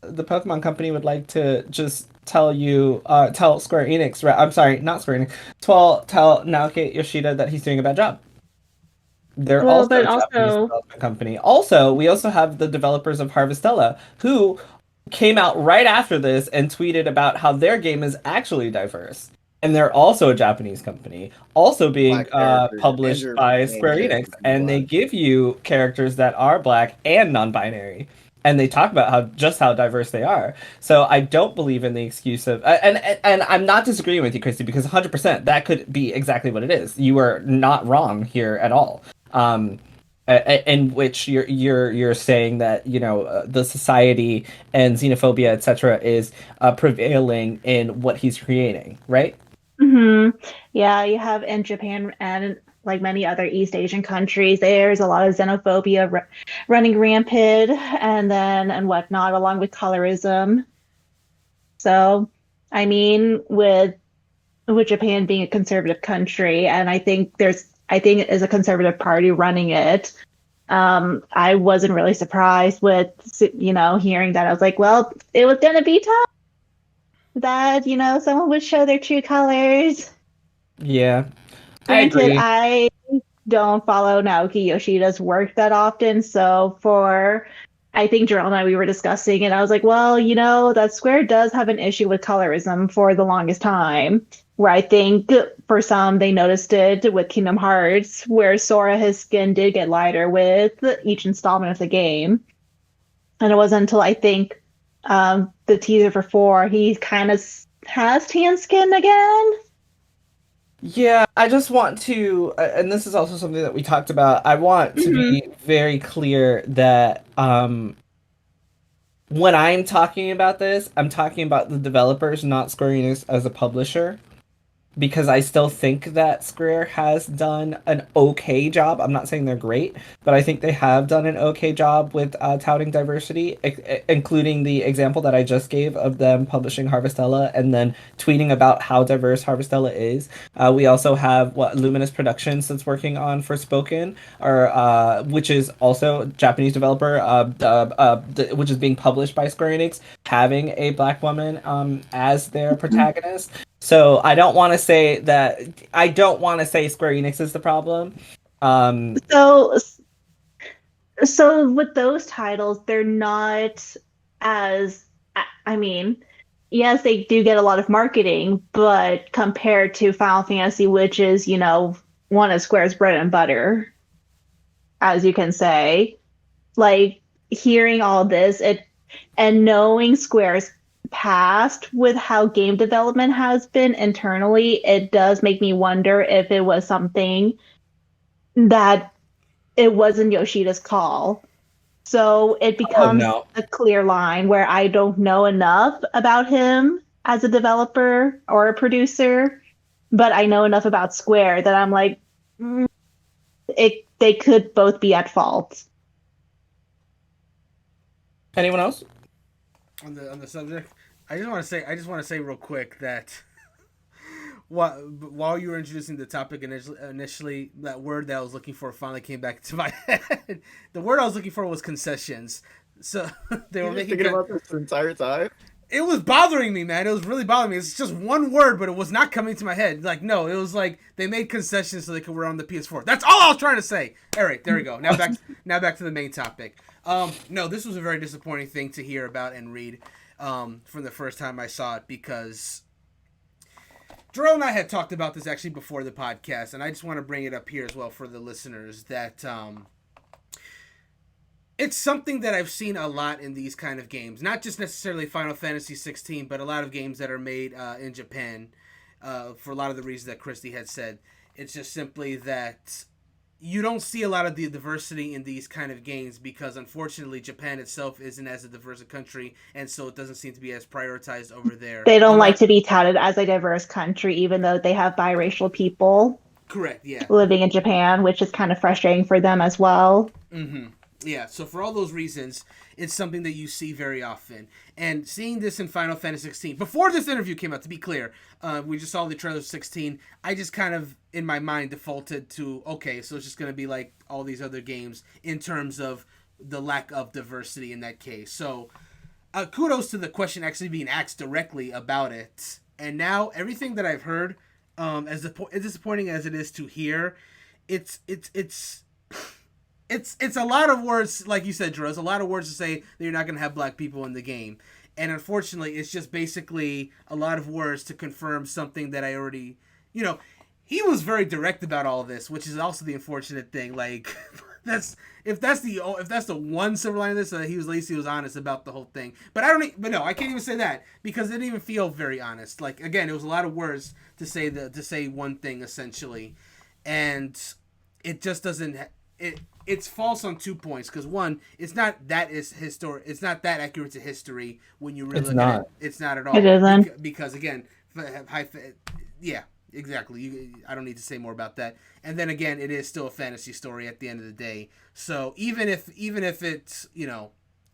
the Pokemon Company would like to just tell Square Enix, I'm sorry, not Square Enix, tell Naoki Yoshida that he's doing a bad job. They're also a Japanese development company. Also, we also have the developers of Harvestella, who came out right after this and tweeted about how their game is actually diverse. And they're also a Japanese company, also being published by Square Enix, and they give you characters that are black and non-binary, and they talk about how diverse they are. So I don't believe in the excuse of, and I'm not disagreeing with you, Christy, because 100% that could be exactly what it is. You are not wrong here at all. in which you're saying that the society and xenophobia, etc., is prevailing in what he's creating, right? Yeah, you have in Japan and like many other East Asian countries, there's a lot of xenophobia running rampant, and whatnot, along with colorism. So, I mean, with Japan being a conservative country, and I think it is a conservative party running it. I wasn't really surprised with hearing that. I was like, well, it was gonna be tough that someone would show their true colors. Yeah, I Granted, agree. I don't follow Naoki Yoshida's work that often, so I think Jerome and I, we were discussing it. I was like, well, that Square does have an issue with colorism for the longest time, where I think for some they noticed it with Kingdom Hearts, where Sora, his skin did get lighter with each installment of the game. And it wasn't until I think the teaser for 4, he kind of has tan skin again. Yeah, I just want to, and this is also something that we talked about. I want to Hmm. be very clear that when I'm talking about this, I'm talking about the developers, not Square Enix as a publisher, because I still think that Square has done an okay job. I'm not saying they're great, but I think they have done an okay job with touting diversity, including the example that I just gave of them publishing Harvestella and then tweeting about how diverse Harvestella is. We also have what Luminous Productions that's working on Forspoken, or which is also a Japanese developer, which is being published by Square Enix, having a black woman as their protagonist. So I don't want to say Square Enix is the problem. Um, So, so with those titles, they're not as, I mean, yes, they do get a lot of marketing, but compared to Final Fantasy, which is, one of Square's bread and butter, as you can say, like hearing all this, and knowing Square's past with how game development has been internally, it does make me wonder if it was something that it wasn't Yoshida's call. So it oh becomes no. a clear line where I don't know enough about him as a developer or a producer, but I know enough about Square that I'm like, they could both be at fault. Anyone else? On the subject, I just want to say real quick that while you were introducing the topic initially, that word that I was looking for finally came back to my head. The word I was looking for was concessions. So they You were were making thinking about this the entire time. it was bothering me, man. It was really bothering me. It's just one word, but it was not coming to my head. Like, no, it was like they made concessions so they could run the PS4. That's all I was trying to say. All right, there we go. Now back to the main topic. No, this was a very disappointing thing to hear about and read from the first time I saw it, because Jerome and I had talked about this actually before the podcast, and I just want to bring it up here as well for the listeners that it's something that I've seen a lot in these kind of games. Not just necessarily Final Fantasy XVI, but a lot of games that are made in Japan for a lot of the reasons that Christy had said. It's just simply that you don't see a lot of the diversity in these kind of games because, unfortunately, Japan itself isn't as a diverse a country, and so it doesn't seem to be as prioritized over there. They don't like to be touted as a diverse country, even though they have biracial people Correct, yeah. living in Japan, which is kind of frustrating for them as well. Mm-hmm. Yeah, so for all those reasons, it's something that you see very often. And seeing this in Final Fantasy XVI, before this interview came out, to be clear, we just saw the trailer of 16, I just kind of, in my mind, defaulted to, okay, so it's just going to be like all these other games in terms of the lack of diversity in that case. So kudos to the question actually being asked directly about it. And now, everything that I've heard, as disappointing as it is to hear, it's a lot of words, like you said, Drew. It's a lot of words to say that you're not going to have black people in the game. And unfortunately, it's just basically a lot of words to confirm something that I already, he was very direct about all of this, which is also the unfortunate thing. Like, if that's the one silver lining of this, at least he was honest about the whole thing. But I can't even say that because it didn't even feel very honest. Like, again, it was a lot of words to say one thing essentially, and it just doesn't. it's false on 2 points. Because one, it's not that it's not that accurate to history when you really look at it. It's not at all. It isn't. Because again, yeah, exactly. I don't need to say more about that. And then again, it is still a fantasy story at the end of the day. So even if it's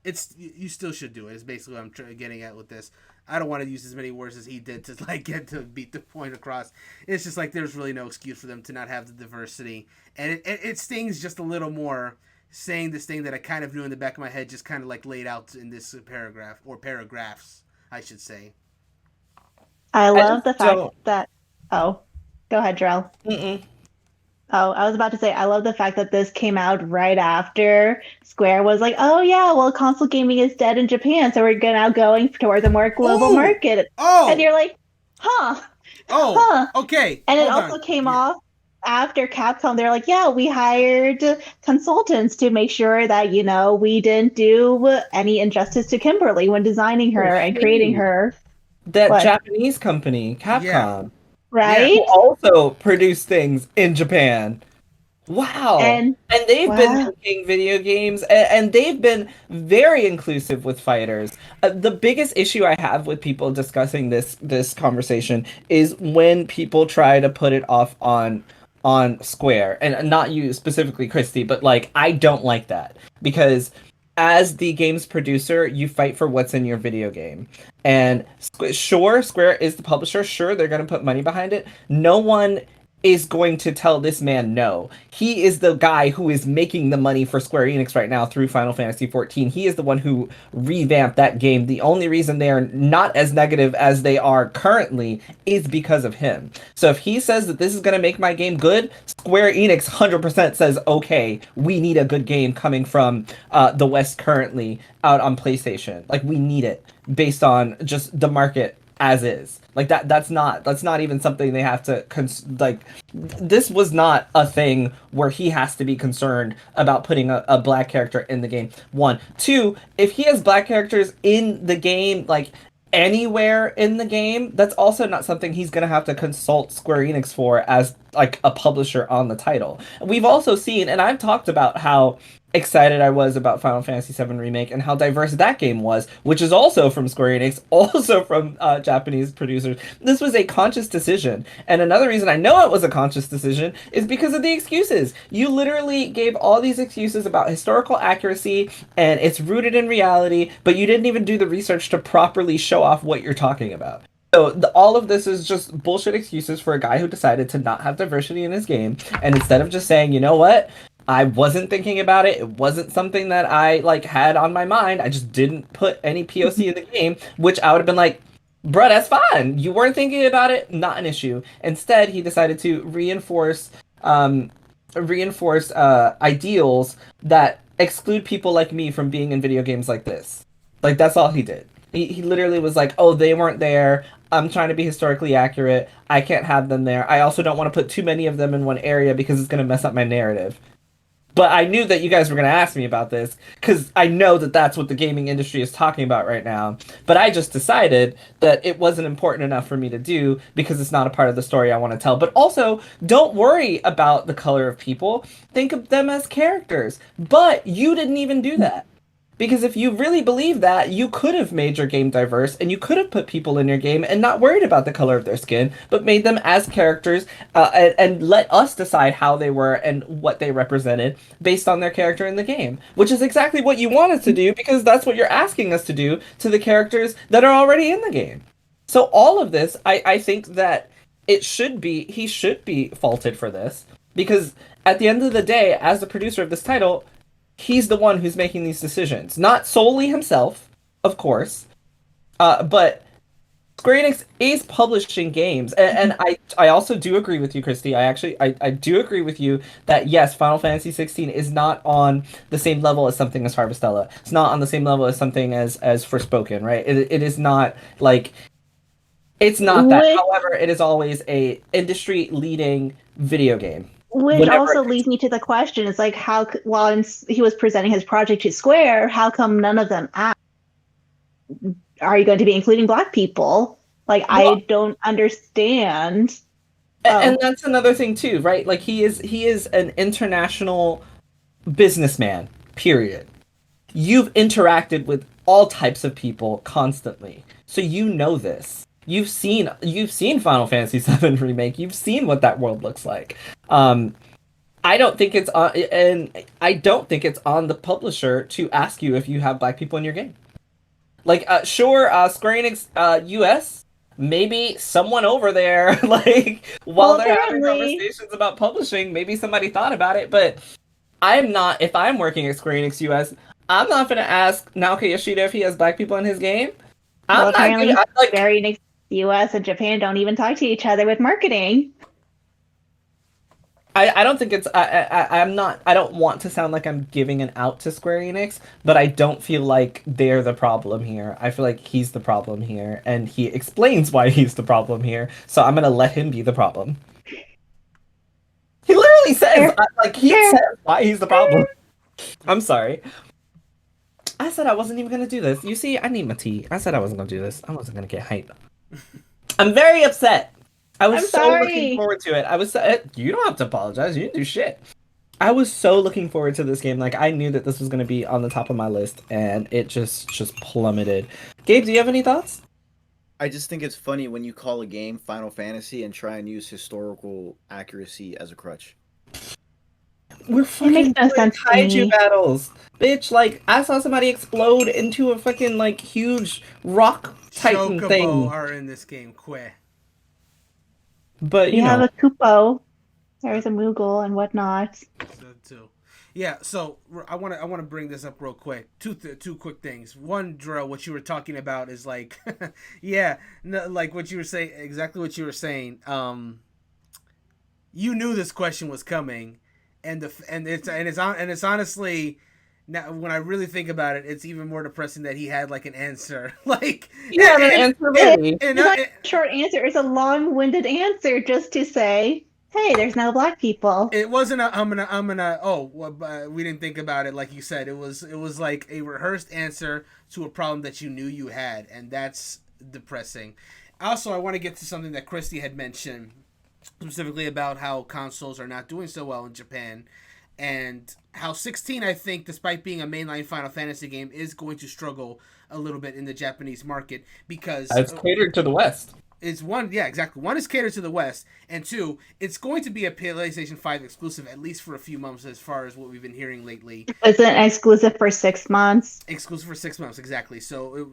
it's you still should do it. Is basically what I'm getting at with this. I don't want to use as many words as he did to get to beat the point across. It's just like there's really no excuse for them to not have the diversity, and it stings just a little more saying this thing that I kind of knew in the back of my head, just kind of like laid out in this paragraph or paragraphs, I should say. I love the fact that. Oh, go ahead, Drell. Mm-mm. Oh, I was about to say, I love the fact that this came out right after Square was like, oh yeah, well, console gaming is dead in Japan, so we're now going towards a more global market. Oh! And you're like, huh. Oh, huh. Okay. And it also came off after Capcom. They're like, yeah, we hired consultants to make sure that, we didn't do any injustice to Kimberly when designing her and creating her. That Japanese company, Capcom. Yeah. Right? Who also produce things in Japan. Wow. And they've been making video games, and they've been very inclusive with fighters. The biggest issue I have with people discussing this conversation is when people try to put it off on Square, and not you specifically, Christy, but like, I don't like that, because as the game's producer, you fight for what's in your video game. And sure, Square is the publisher. Sure, they're going to put money behind it. No one is going to tell this man no. He is the guy who is making the money for Square Enix right now through Final Fantasy XIV. He is the one who revamped that game. The only reason they are not as negative as they are currently is because of him. So if he says that this is going to make my game good, Square Enix 100% says, okay, we need a good game coming from the West currently out on PlayStation. Like, we need it based on just the market as is. Like, that's not even something they have to this was not a thing where he has to be concerned about putting a black character in the game. 1. 2, if he has black characters in the game, like anywhere in the game, that's also not something he's gonna have to consult Square Enix for as like a publisher on the title. We've also seen, and I've talked about how excited I was about Final Fantasy VII Remake and how diverse that game was, which is also from Square Enix, also from Japanese producers. This was a conscious decision. And another reason I know it was a conscious decision is because of the excuses. You literally gave all these excuses about historical accuracy and it's rooted in reality, but you didn't even do the research to properly show off what you're talking about. So all of this is just bullshit excuses for a guy who decided to not have diversity in his game. And instead of just saying, you know what? I wasn't thinking about it. It wasn't something that I had on my mind. I just didn't put any POC in the game, which I would have been like, bruh, that's fine. You weren't thinking about it. Not an issue. Instead, he decided to reinforce ideals that exclude people like me from being in video games like this. Like, that's all he did. He literally was like, oh, they weren't there. I'm trying to be historically accurate. I can't have them there. I also don't want to put too many of them in one area because it's going to mess up my narrative. But I knew that you guys were going to ask me about this because I know that that's what the gaming industry is talking about right now. But I just decided that it wasn't important enough for me to do because it's not a part of the story I want to tell. But also, don't worry about the color of people. Think of them as characters. But you didn't even do that. Because if you really believe that, you could have made your game diverse and you could have put people in your game and not worried about the color of their skin, but made them as characters and let us decide how they were and what they represented based on their character in the game, which is exactly what you wanted to do because that's what you're asking us to do to the characters that are already in the game. So all of this, I think that he should be faulted for this because at the end of the day, as the producer of this title, he's the one who's making these decisions. Not solely himself, of course, but Square Enix is publishing games. And I also do agree with you, Christy. I do agree with you that, yes, Final Fantasy XVI is not on the same level as something as Harvestella. It's not on the same level as something as Forspoken, right? It is not like... It's not that. However, it is always a industry-leading video game. Which also leads me to the question: it's like, how, while he was presenting his project to Square, how come none of them asked, are you going to be including Black people? Like, well, I don't understand. And that's another thing too, right? Like, he is an international businessman, period. You've interacted with all types of people constantly. So you know this. You've seen Final Fantasy VII remake. You've seen what that world looks like. I don't think it's on, and I don't think it's on the publisher to ask you if you have black people in your game. Like, sure, Square Enix US, maybe someone over there, like, while they're having conversations about publishing, maybe somebody thought about it, but I'm not, if I'm working at Square Enix US, I'm not going to ask Naoki Yoshida if he has black people in his game. Well, I'm not apparently, gonna, like, Square Enix US and Japan don't even talk to each other with marketing. I don't think it's I'm not I don't want to sound like I'm giving an out to Square Enix, but I don't feel like they're the problem here. I feel like he's the problem here, and he explains why he's the problem here. So I'm gonna let him be the problem. He literally says says why he's the problem. I'm sorry. I said I wasn't even gonna do this. You see, I need my tea. I said I wasn't gonna do this. I wasn't gonna get hyped. I'm very upset. I was so looking forward to it. I was you don't have to apologize. You didn't do shit. I was so looking forward to this game. Like, I knew that this was going to be on the top of my list, and it just plummeted. Gabe, do you have any thoughts? I just think it's funny when you call a game Final Fantasy and try and use historical accuracy as a crutch. We're fucking kaiju battles. Bitch, like, I saw somebody explode into a fucking, like, huge rock titan Chocobo thing. are in this game, queh. But, you have a Kupo. There's a Moogle and whatnot. So, too. Yeah, so I want to bring this up real quick. Two quick things. One, Drill, what you were talking about is like, yeah, no, like what you were saying, exactly what you were saying. You knew this question was coming, and it's honestly, now when I really think about it, it's even more depressing that he had like an answer. Like, yeah, an answer ready. It's not a short answer. It's a long-winded answer just to say, hey, there's no black people. It wasn't a I'm gonna we didn't think about it like you said. It was like a rehearsed answer to a problem that you knew you had, and that's depressing. Also, I want to get to something that Christy had mentioned, specifically about how consoles are not doing so well in Japan, and how 16, I think, despite being a mainline Final Fantasy game, is going to struggle a little bit in the Japanese market because it's catered to the West. It's one, yeah, exactly. One is catered to the West, and two, it's going to be a PlayStation 5 exclusive at least for a few months, as far as what we've been hearing lately. It's an exclusive for 6 months. Exclusive for 6 months, exactly. So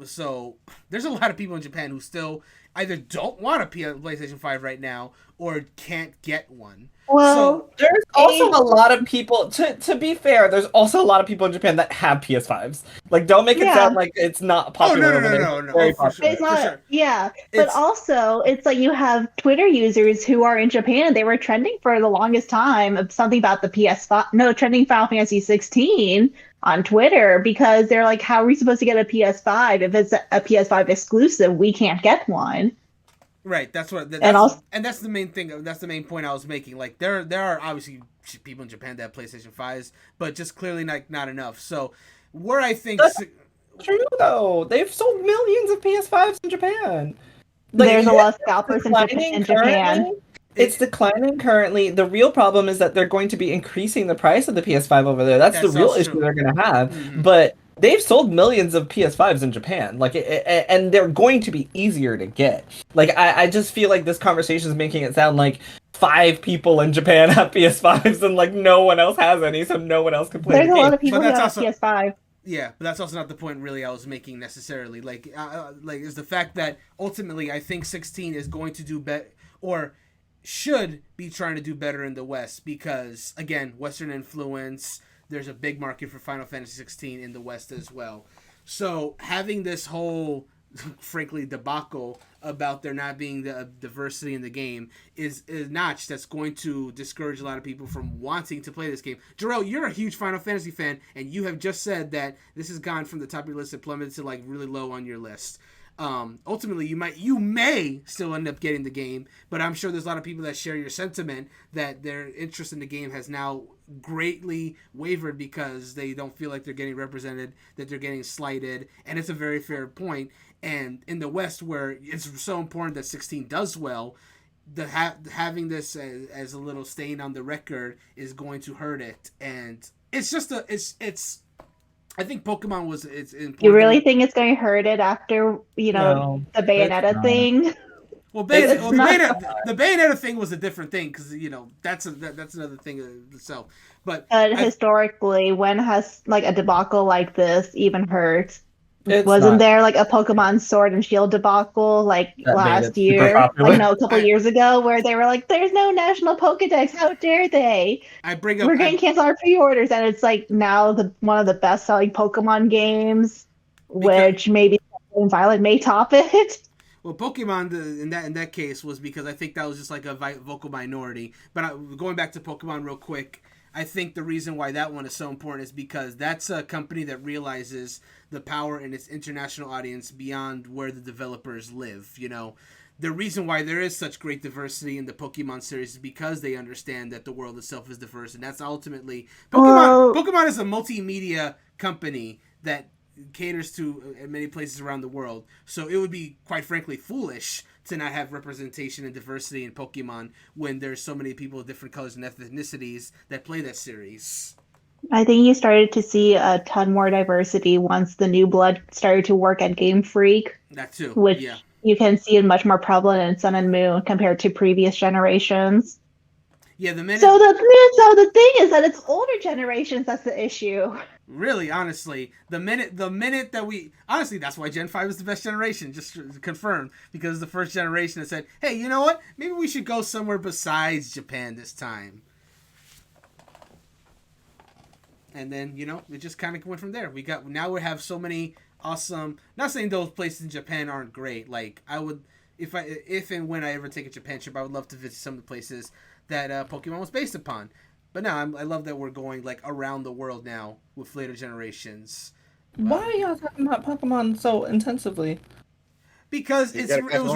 there's a lot of people in Japan who still either don't want a PlayStation 5 right now or can't get one. Well, so there's also a lot of people. To be fair, there's also a lot of people in Japan that have PS5s. Like, don't make it sound like it's not popular. No. It's not. Yeah, but also it's like you have Twitter users who are in Japan. They were trending for the longest time of something about the PS5. No, trending Final Fantasy 16 on Twitter because they're like, how are we supposed to get a PS5 if it's a PS5 exclusive? We can't get one. Right, that's the main thing. That's the main point I was making. Like, there are obviously people in Japan that have PlayStation 5s, but just clearly not enough. So, where I think that's true though, they've sold millions of PS5s in Japan. Like, there's a lot of scalpers in Japan. It's declining currently. The real problem is that they're going to be increasing the price of the PS5 over there. That's the real issue they're going to have. Mm-hmm. But they've sold millions of PS5s in Japan, like, and they're going to be easier to get. Like, I just feel like this conversation is making it sound like 5 people in Japan have PS5s and like no one else has any, so no one else can play. There's a lot of people who have PS5. Yeah, but that's also not the point really I was making necessarily. Like is the fact that ultimately I think 16 is going to do better, or should be trying to do better in the West because, again, Western influence. There's a big market for Final Fantasy 16 in the West as well. So having this whole, frankly, debacle about there not being the diversity in the game is a notch that's going to discourage a lot of people from wanting to play this game. Jarrell, you're a huge Final Fantasy fan, and you have just said that this has gone from the top of your list and plummeted to like really low on your list. Ultimately, you may still end up getting the game, but I'm sure there's a lot of people that share your sentiment that their interest in the game has now greatly wavered because they don't feel like they're getting represented, that they're getting slighted, and it's a very fair point. And in the West, where it's so important that 16 does well, having this as a little stain on the record is going to hurt it. And it's just it's. I think Pokemon was it's important. You really think it's going to hurt it after No, the Bayonetta not. thing? Well, It's the Bayonetta thing was a different thing because that's another thing in itself. But Historically, when has like a debacle like this even hurt? It's Wasn't not there like a Pokemon Sword and Shield debacle like that made last it super year? popular. Like no, a couple years ago, where they were like, "There's no national Pokedex. How dare they? I bring up We're going to cancel our pre-orders." And it's like now one of the best-selling Pokemon games, which maybe Violet may top it. well, Pokemon in that case was because I think that was just like a vocal minority. But going back to Pokemon real quick, I think the reason why that one is so important is because that's a company that realizes the power in its international audience beyond where the developers live. The reason why there is such great diversity in the Pokemon series is because they understand that the world itself is diverse, and that's ultimately Pokemon is a multimedia company that caters to many places around the world. So it would be, quite frankly, foolish to not have representation and diversity in Pokemon when there's so many people of different colors and ethnicities that play that series. I think you started to see a ton more diversity once the new blood started to work at Game Freak. That too, which yeah. You can see it much more prevalent in Sun and Moon compared to previous generations. Yeah, the minute. So the thing is that it's older generations that's the issue. Really, honestly, the minute that we honestly, that's why Gen 5 is the best generation, just confirmed, because the first generation that said, hey, you know what? Maybe we should go somewhere besides Japan this time. And then, it just kind of went from there. We have so many awesome, not saying those places in Japan aren't great. Like, I would, if and when I ever take a Japan trip, I would love to visit some of the places that Pokemon was based upon. But no, I love that we're going like around the world now with later generations. Why are y'all talking about Pokemon so intensively? Because it was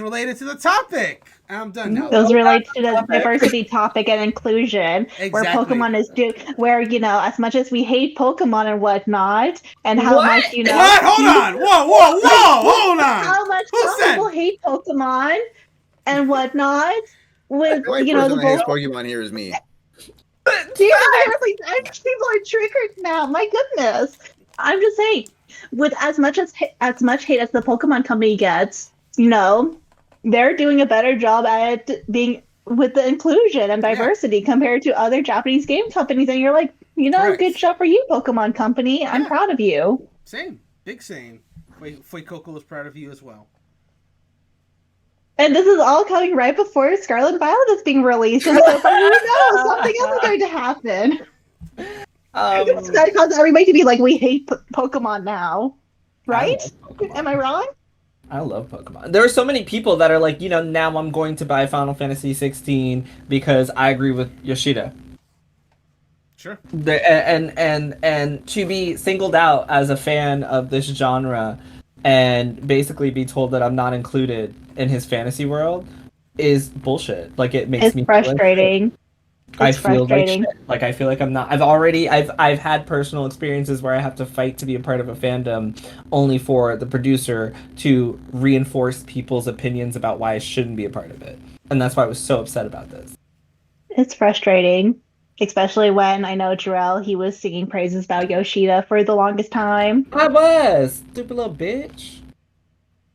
related to the topic. I'm done now. It was related to the diversity topic and inclusion, where Pokemon is where as much as we hate Pokemon and whatnot, and how much What? Hold on! Whoa! Hold on! How much people hate Pokemon and whatnot. With the person that hates Pokemon here is me. People are triggered now. My goodness, I'm just saying. With as much hate as the Pokemon company gets, they're doing a better job at being with the inclusion and diversity compared to other Japanese game companies. And you're like, good job for you, Pokemon Company. I'm proud of you. Same, big same. Fuecoco is proud of you as well. And this is all coming right before Scarlet Violet is being released. And so far, something else is going to happen. It's going to cause everybody to be like, we hate Pokemon now. Right? Am I wrong? I love Pokemon. There are so many people that are like, now I'm going to buy Fianl Fantasy XVI because I agree with Yoshida. Sure. And to be singled out as a fan of this genre and basically be told that I'm not included in his fantasy world is bullshit. Like, it makes me frustrating. I feel like shit. Like, I feel like I'm not. I've had personal experiences where I have to fight to be a part of a fandom, only for the producer to reinforce people's opinions about why I shouldn't be a part of it, and that's why I was so upset about this. It's frustrating, especially when I know Jarrell. He was singing praises about Yoshida for the longest time. I was stupid little bitch.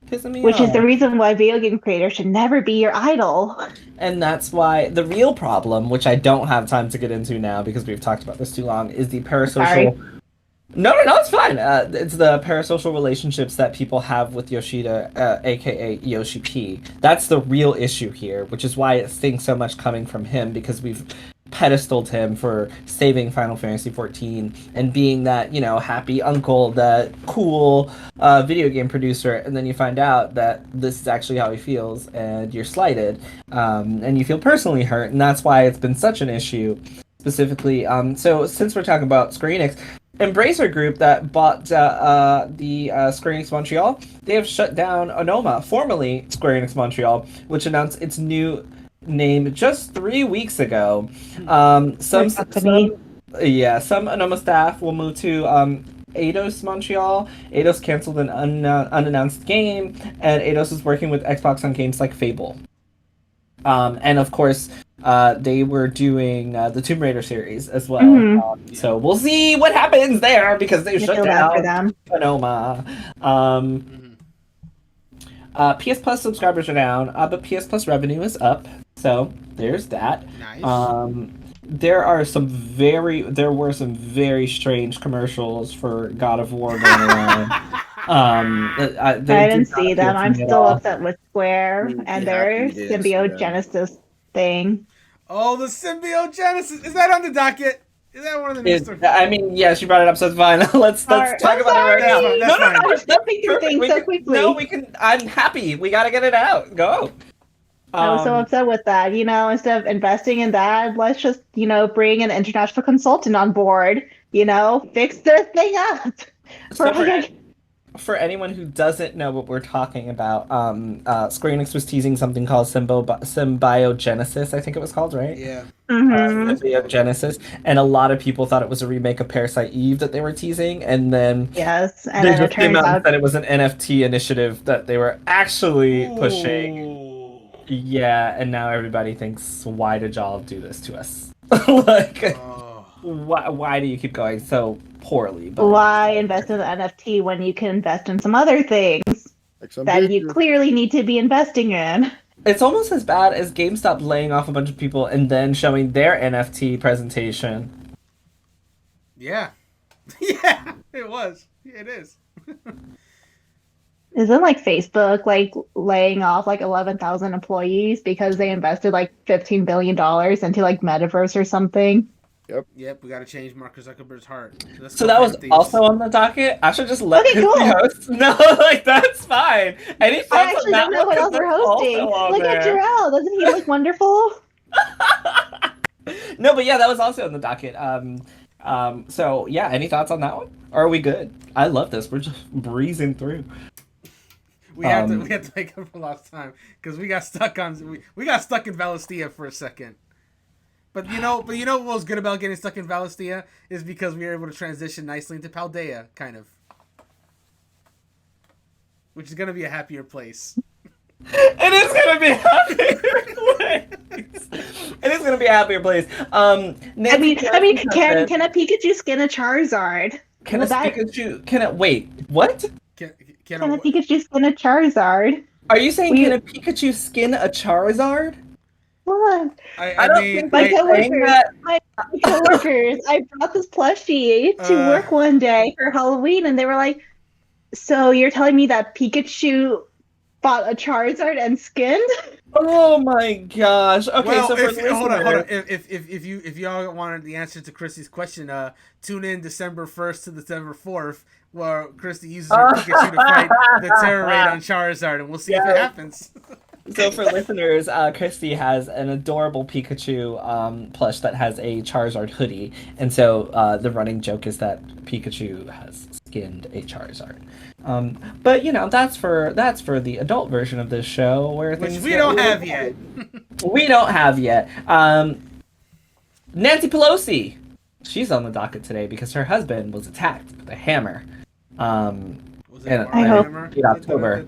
Pissing me Which off. is the reason why video game creators should never be your idol. And that's why the real problem, which I don't have time to get into now because we've talked about this too long, is the parasocial... Sorry. No, it's fine. It's the parasocial relationships that people have with Yoshida, aka Yoshi-P. That's the real issue here, which is why it stings so much coming from him, because we've pedestaled him for saving Fianl Fantasy XIV and being that, happy uncle, that cool video game producer, and then you find out that this is actually how he feels, and you're slighted, and you feel personally hurt, and that's why it's been such an issue, specifically. So since we're talking about Square Enix, Embracer Group that bought the Square Enix Montreal, they have shut down Onoma, formerly Square Enix Montreal, which announced its new name just 3 weeks ago. Some Onoma staff will move to Eidos Montreal. Eidos canceled an unannounced game, and Eidos is working with Xbox on games like Fable. And of course, they were doing the Tomb Raider series as well. Mhm. So we'll see what happens there because they I shut feel bad for down them. Sonoma. PS Plus subscribers are down, but PS Plus revenue is up. So there's that. Nice. There were some very strange commercials for God of War going around. I They did didn't not see appeal them. to I'm me at still all. upset with Square Be and happy their you didn't see them. symbiogenesis thing. Oh, the symbiogenesis. Is that on the docket? Is that one of the news stories? I mean, yeah, she brought it up, so it's fine. let's Sorry. talk I'm about it right now. sorry. That's fine. I'm just flipping through Perfect. things We so can- quickly. No, we can. I'm happy. We gotta get it out. Go. I was so upset with that. Instead of investing in that, let's just, bring an international consultant on board, fix this thing up. So for anyone who doesn't know what we're talking about, Square Enix was teasing something called Symbiogenesis, I think it was called, right? Yeah. Symbiogenesis, and a lot of people thought it was a remake of Parasite Eve that they were teasing, and then Yes, and they then it just came turns out and out said it was an NFT initiative that they were actually pushing. Ooh. Yeah, and now everybody thinks, why did y'all do this to us? Like, Oh. why do you keep going so poorly? But why invest in the NFT when you can invest in some other things Like some that you bitches. clearly need to be investing in? it's almost as bad as GameStop laying off a bunch of people and then showing their NFT presentation. Yeah. Yeah, it was. It is. Isn't Facebook laying off 11,000 employees because they invested $15 billion into metaverse or something? Yep, we got to change Mark Zuckerberg's heart. Let's So go that was Fantasy. also on the docket. I should just let Okay, Christy cool. host. No, that's fine. Any I thoughts on actually that don't know one? what 'Cause else we're that's also hosting. on Look at there. Jarrell. Doesn't he look wonderful? No, but yeah, that was also on the docket. So yeah, any thoughts on that one? Or are we good? I love this. We're just breezing through. We had to make up for lost time because we got stuck on we got stuck in Valistia for a second. But you know what was good about getting stuck in Valistia is because we were able to transition nicely into Paldea, kind of, which is gonna be a happier place. It is gonna be a happier place. It is gonna be a happier place. Nancy Can a Pikachu skin a Charizard? Can a Pikachu? Can it? Wait, what? Can Can a Pikachu skin a Charizard? Are you saying can a Pikachu skin a Charizard? What? I don't mean, think My they're saying that. coworkers, I brought this plushie to work one day for Halloween, and they were like, "So you're telling me that Pikachu bought a Charizard and skinned?" Oh my gosh. Okay, well, so for hold on. listeners- If y'all wanted the answer to Christy's question, tune in December 1st to December 4th, where Christy uses her Pikachu to fight the Terror Raid on Charizard, and we'll see if it happens. So for listeners, Christy has an adorable Pikachu plush that has a Charizard hoodie, and so the running joke is that Pikachu has skinned a Charizard. But that's for the adult version of this show where Which things we get don't real- have yet. We don't have yet. Nancy Pelosi, she's on the docket today because her husband was attacked with a hammer. Was it And Mario I hope- Hammer? in October.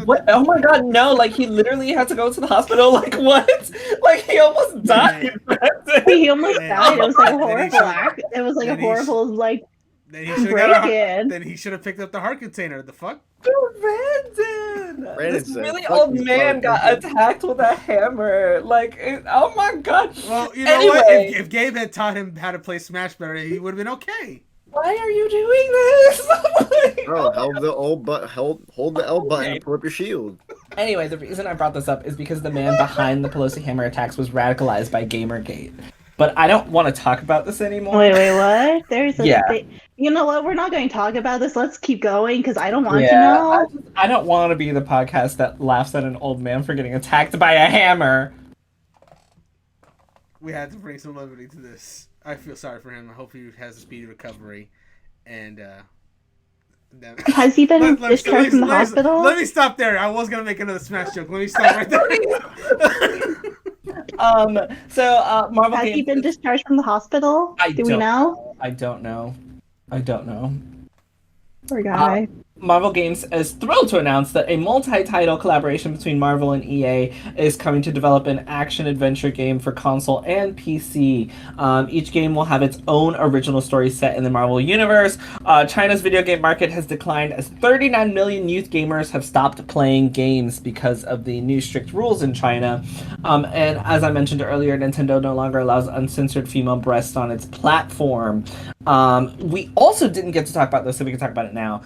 What? Oh my god, no! Like he literally had to go to the hospital. Like what? Like he almost died. He almost Yeah. died. It was a Then he horrible should- act. It was a then he horrible Then he should have break-in. Then he should have picked up the heart container. The fuck? Brandon, this said, really "Fuck old you, man got Brandon." attacked with a hammer. Like, oh my god. Well, you know what? Anyway. If Gabe had taught him how to play Smash better, he would have been okay. Why are you doing this? Oh my Bro, God. hold the L button Okay. and pull up your shield. Anyway, the reason I brought this up is because the man behind the Pelosi hammer attacks was radicalized by Gamergate. But I don't want to talk about this anymore. Wait, what? There's a Yeah. You know what? We're not going to talk about this. Let's keep going because I don't want to Yeah, know. I don't want to be the podcast that laughs at an old man for getting attacked by a hammer. We had to bring some levity to this. I feel sorry for him. I hope he has a speedy recovery. And Has he been discharged from the let me- hospital? Let me stop there. I was gonna make another Smash joke. Let me stop right there. Marvel Has Games. he been discharged from the hospital? Do we know? I don't know. Poor guy. Marvel Games is thrilled to announce that a multi-title collaboration between Marvel and EA is coming to develop an action-adventure game for console and PC. Each game will have its own original story set in the Marvel Universe. China's video game market has declined as 39 million youth gamers have stopped playing games because of the new strict rules in China. And as I mentioned earlier, Nintendo no longer allows uncensored female breasts on its platform. We also didn't get to talk about this, so we can talk about it now.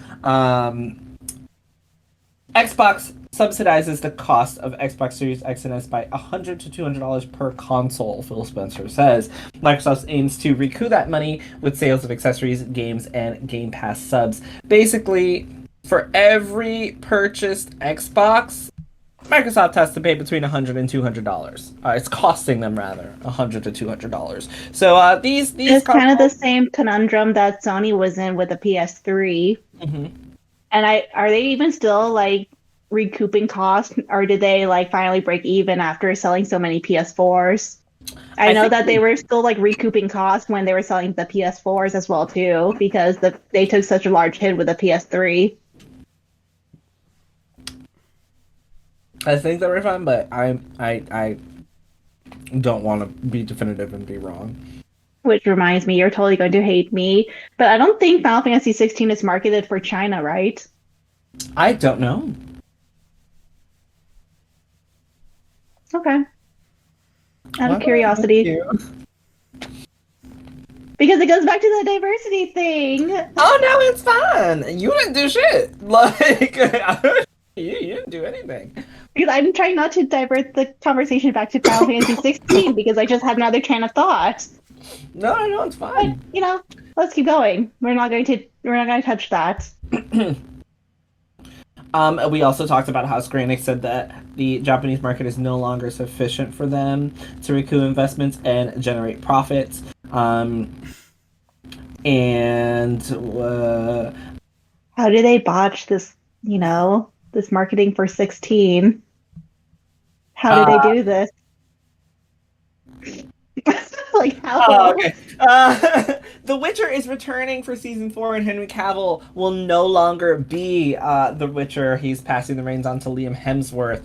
Xbox subsidizes the cost of Xbox Series X and S by $100 to $200 per console, Phil Spencer says. Microsoft aims to recoup that money with sales of accessories, games, and Game Pass subs. Basically, for every purchased Xbox, Microsoft has to pay between $100 and $200. It's costing them, rather, $100 to $200. So these it's consoles... kind of the same conundrum that Sony was in with the PS3. Mm-hmm. And are they even still like recouping costs, or did they like finally break even after selling so many PS4s? I know that they were still like recouping costs when they were selling the PS4s as well too, because they took such a large hit with the PS3. I think they were fine, but I don't want to be definitive and be wrong. Which reminds me, you're totally going to hate me, but I don't think Final Fantasy XVI is marketed for China, right? I don't know. Okay. Out of curiosity. Because it goes back to the diversity thing. Oh, no, it's fine. You didn't do shit. Like, you didn't do anything. Because I'm trying not to divert the conversation back to Final Fantasy 16 because I just had another train of thought. No, it's fine. But, let's keep going. We're not going to touch that. We also talked about how Square Enix said that the Japanese market is no longer sufficient for them to recoup investments and generate profits. And how do they botch this? This marketing for 16. How do they do this? Like how? Oh, okay. The Witcher is returning for season 4, and Henry Cavill will no longer be the Witcher. He's passing the reins on to Liam Hemsworth.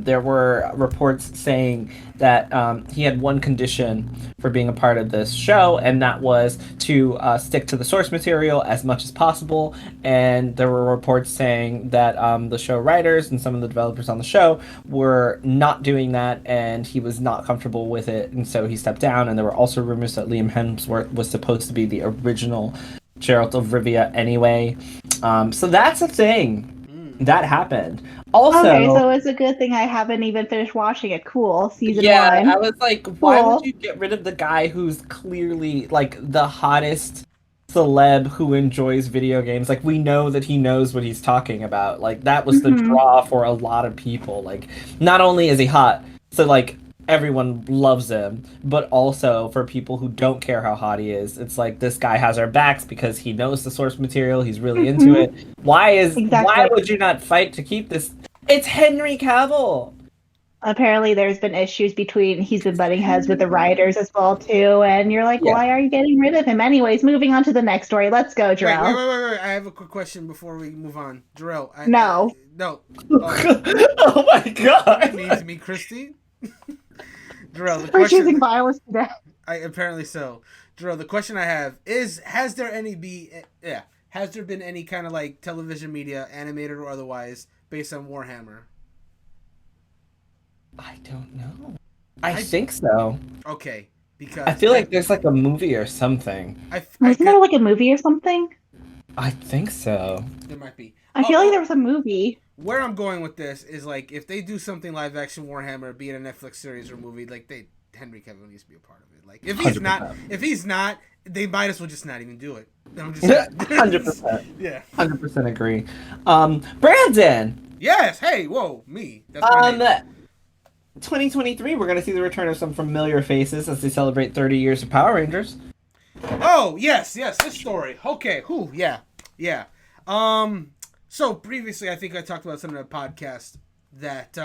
There were reports saying that he had one condition for being a part of this show, and that was to stick to the source material as much as possible. And there were reports saying that the show writers and some of the developers on the show were not doing that, and he was not comfortable with it, and so he stepped down. And there were also rumors that Liam Hemsworth was supposed to be the original Geralt of Rivia anyway. So that's a thing. That happened. Also, okay, so it's a good thing I haven't even finished watching it. Cool, season 1. I was like, why would you get rid of the guy who's clearly like the hottest celeb who enjoys video games? Like, we know that he knows what he's talking about. Like, that was the draw for a lot of people. Like, not only is he hot, so like everyone loves him, but also for people who don't care how hot he is, it's like, this guy has our backs because he knows the source material, he's really into it. Why would you not fight to keep this? It's Henry Cavill. Apparently there's been issues he's been butting heads with the writers as well too, and you're like, why are you getting rid of him? Anyways, moving on to the next story. Let's go, Jarrell. Wait. I have a quick question before we move on. Jarrell. No. Oh my god. Mean to me, Christy? Jarrell, we're choosing violence today. Apparently so. Jarrell, the question I have is: Has there been any kind of like television media, animated or otherwise, based on Warhammer? I don't know. I think so. Okay, because I feel like there's like a movie or something. Wasn't there like a movie or something? I think so. There might be. I feel like there was a movie. Where I'm going with this is like, if they do something live action Warhammer, be it a Netflix series or movie, like Henry Cavill needs to be a part of it. Like if he's not, they might as well just not even do it. I'm just 100%. Yeah, 100% agree. Brandon. Yes. Hey. Whoa. Me. That's my name. 2023, we're gonna see the return of some familiar faces as they celebrate 30 years of Power Rangers. Oh yes, this story. Okay. Yeah. So previously, I think I talked about something on the podcast that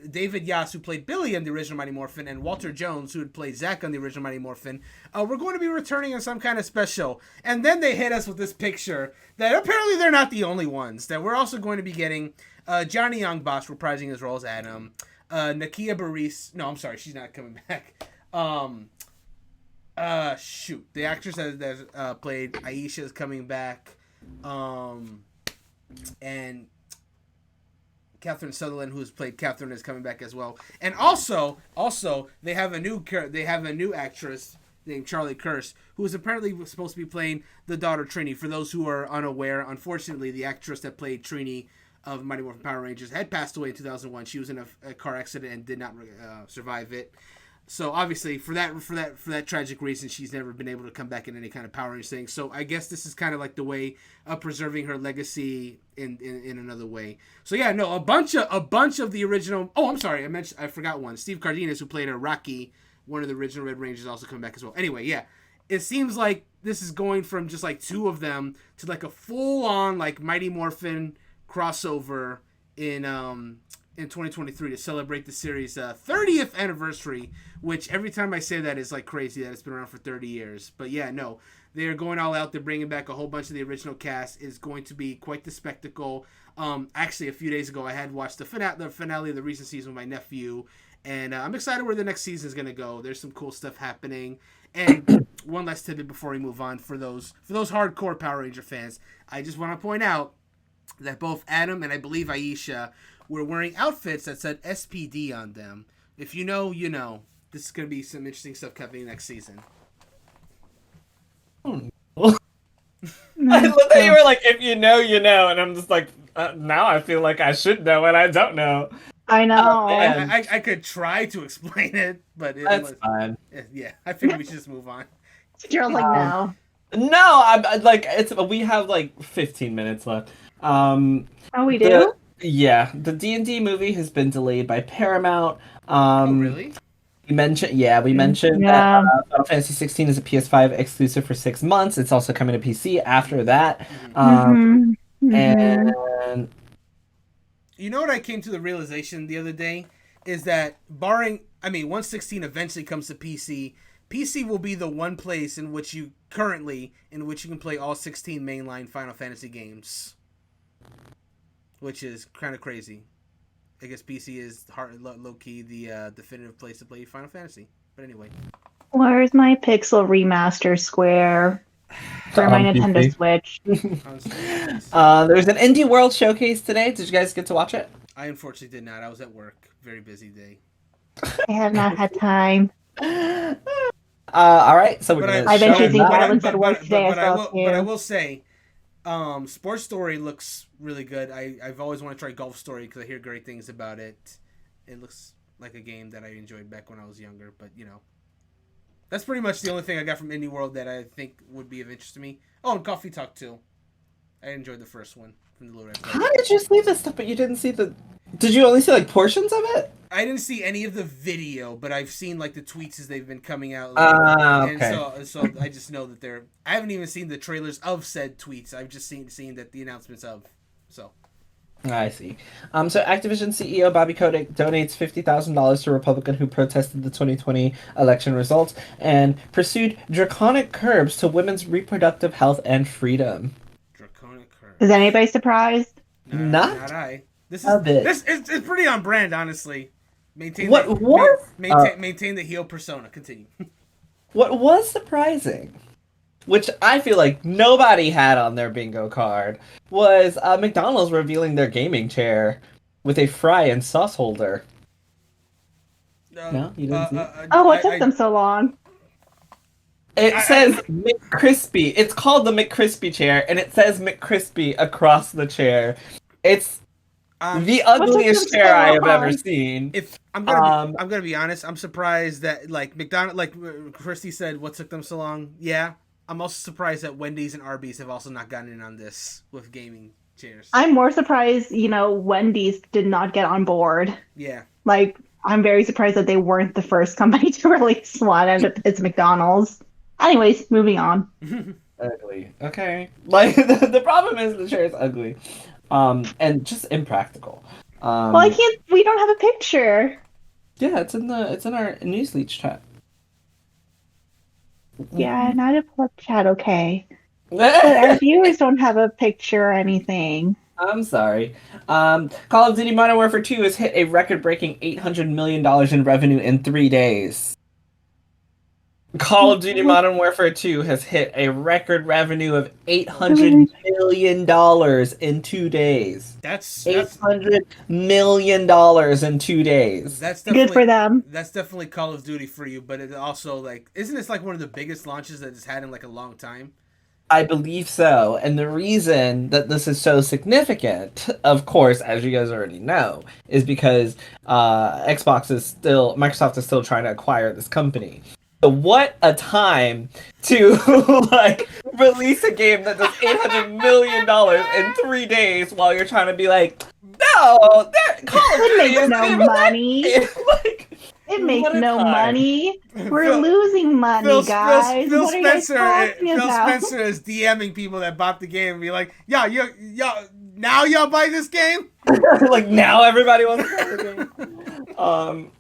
David Yass, who played Billy in the original Mighty Morphin, and Walter Jones, who had played Zack on the original Mighty Morphin, were going to be returning in some kind of special. And then they hit us with this picture that apparently they're not the only ones. That we're also going to be getting Johnny Young Bosch reprising his role as Adam. Nakia Baris. No, I'm sorry, she's not coming back. The actress that played Aisha is coming back. And Catherine Sutherland, who's played Catherine, is coming back as well. And also they have a new actress named Charlie Curse, who is apparently supposed to be playing the daughter Trini. For those who are unaware, unfortunately, the actress that played Trini of Mighty Morphin Power Rangers had passed away in 2001. She was in a car accident and did not survive it. So obviously, for that tragic reason, she's never been able to come back in any kind of Power Rangers thing. So I guess this is kind of like the way of preserving her legacy in another way. So yeah, no, a bunch of the original. Oh, I'm sorry, I forgot one. Steve Cardenas, who played Rocky, one of the original Red Rangers, also coming back as well. Anyway, yeah, it seems like this is going from just like two of them to like a full on like Mighty Morphin crossover in 2023 to celebrate the series' 30th anniversary, which every time I say that is like crazy that it's been around for 30 years. But yeah, no, they're going all out. They're bringing back a whole bunch of the original cast. It's going to be quite the spectacle. Actually, a few days ago, I had watched the finale of the recent season with my nephew, and I'm excited where the next season is going to go. There's some cool stuff happening. And one last tidbit before we move on, for those hardcore Power Ranger fans, I just want to point out that both Adam and I believe Aisha were wearing outfits that said SPD on them. If you know, you know. This is going to be some interesting stuff coming next season. I love that you were like, if you know, you know. And I'm just like, now I feel like I should know and I don't know. I know. I could try to explain it, but that's fine. Yeah, I figured we should just move on. You're like, no. No, I'm like, we have like 15 minutes left. Oh, we do? The D&D movie has been delayed by Paramount. Oh, really? We mentioned that Final Fantasy 16 is a PS5 exclusive for 6 months. It's also coming to PC after that. And you know what I came to the realization the other day is that once 16 eventually comes to PC, PC will be the one place in which you can play all 16 mainline Final Fantasy games, which is kind of crazy. I guess PC is low key the definitive place to play Final Fantasy. But anyway, where's my Pixel Remaster Square for my Nintendo Switch? There's an Indie World showcase today. Did you guys get to watch it? I unfortunately did not. I was at work. Very busy day. I have not had time. All right, so I've been choosing balance at work today as well too. But I will say, Sports Story looks really good. I've always wanted to try Golf Story because I hear great things about it. It looks like a game that I enjoyed back when I was younger, but that's pretty much the only thing I got from Indie World that I think would be of interest to me. Oh, and Coffee Talk 2. I enjoyed the first one from the Little Red Play. How did you see this stuff, but you didn't see the... Did you only see, like, portions of it? I didn't see any of the video, but I've seen, like, the tweets as they've been coming out. Okay. And so I just know that they're... I haven't even seen the trailers of said tweets. I've just seen that the announcements of. So... I see. So Activision CEO Bobby Kotick donates $50,000 to a Republican who protested the 2020 election results and pursued draconic curbs to women's reproductive health and freedom. Draconic curbs. Is anybody surprised? Not I. This is it's pretty on brand, honestly. Maintain the heel persona. Continue. What was surprising, which I feel like nobody had on their bingo card, was McDonald's revealing their gaming chair with a fry and sauce holder. No, you didn't see it? What took them so long? It says McCrispy. It's called the McCrispy chair, and it says McCrispy across the chair. It's the ugliest chair I have ever seen. If I'm gonna be honest, I'm surprised that McDonald's, like Christy said, what took them so long? Yeah. I'm also surprised that Wendy's and Arby's have also not gotten in on this with gaming chairs. I'm more surprised, Wendy's did not get on board. Yeah. I'm very surprised that they weren't the first company to release one, and it's McDonald's. Anyways, moving on. Ugly. Okay. The problem is the chair is ugly. And just impractical. Well, I can't. We don't have a picture. Yeah, it's in our news leech chat. Yeah, not a pull up chat. Okay, but our viewers don't have a picture or anything. I'm sorry. Call of Duty Modern Warfare 2 has hit a record-breaking $800 million in revenue in 3 days. Call of Duty Modern Warfare 2 has hit a record revenue of $800 million in 2 days. That's $800 million in 2 days. That's Good definitely for them. that's definitely Call of Duty for you, but it also like isn't this like one of the biggest launches that it's had in like a long time? I believe so. And the reason that this is so significant, of course, as you guys already know, is because Microsoft is still trying to acquire this company. So what a time to like release a game that does $800 million in 3 days while you're trying to be like, no, Call of It Duty makes is no even money. like, It makes what a no time. money. We're Phil- losing money, guys. Phil What are you guys Spencer, talking Phil about? Spencer is DMing people that bought the game and be like, yeah, now y'all buy this game? Like now everybody wants to play the game.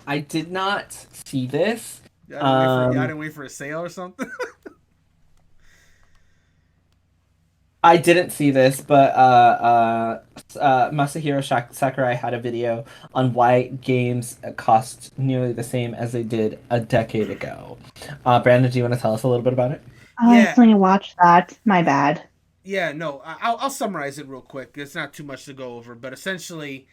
I did not see this. Y'all didn't wait for a sale or something? I didn't see this, but Masahiro Sakurai had a video on why games cost nearly the same as they did a decade ago. Brandon, do you want to tell us a little bit about it? Oh, I Yeah. still need to watch that. My bad. Yeah, no, I'll summarize it real quick. It's not too much to go over, but essentially,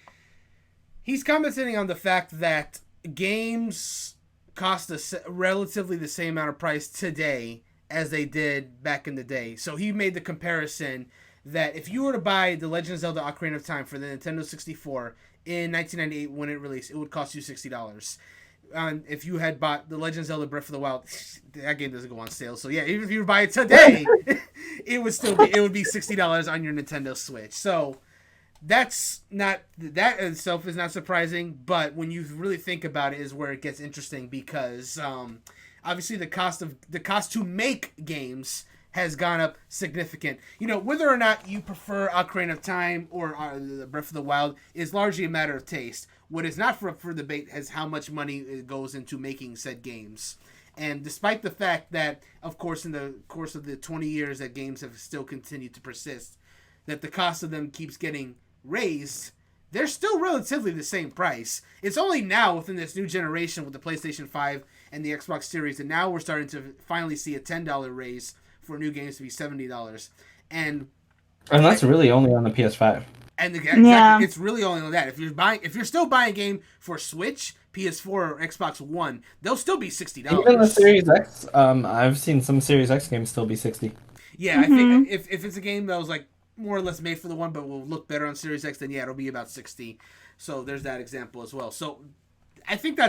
he's commenting on the fact that games cost relatively the same amount of price today as they did back in the day. So he made the comparison that if you were to buy The Legend of Zelda Ocarina of Time for the Nintendo 64 in 1998 when it released, it would cost you $60. If you had bought The Legend of Zelda Breath of the Wild, that game doesn't go on sale. So yeah, even if you were to buy it today, it would be $60 on your Nintendo Switch. So that itself is not surprising, but when you really think about it is where it gets interesting because obviously the cost to make games has gone up significant. You know, whether or not you prefer Ocarina of Time or Breath of the Wild is largely a matter of taste. What is not for debate is how much money goes into making said games. And despite the fact that, of course, in the course of the 20 years that games have still continued to persist, that the cost of them keeps getting raised, they're still relatively the same price. It's only now within this new generation with the PlayStation 5 and the Xbox Series that now we're starting to finally see a $10 raise for new games to be $70. And that's really only on the PS5. And exactly, Yeah. it's really only that. If you're still buying a game for Switch, PS4, or Xbox One, they'll still be $60. Even the Series X, I've seen some Series X games still be 60. Yeah, I think if it's a game that was like more or less made for the one, but will look better on Series X, then yeah, it'll be about 60. So there's that example as well. So I think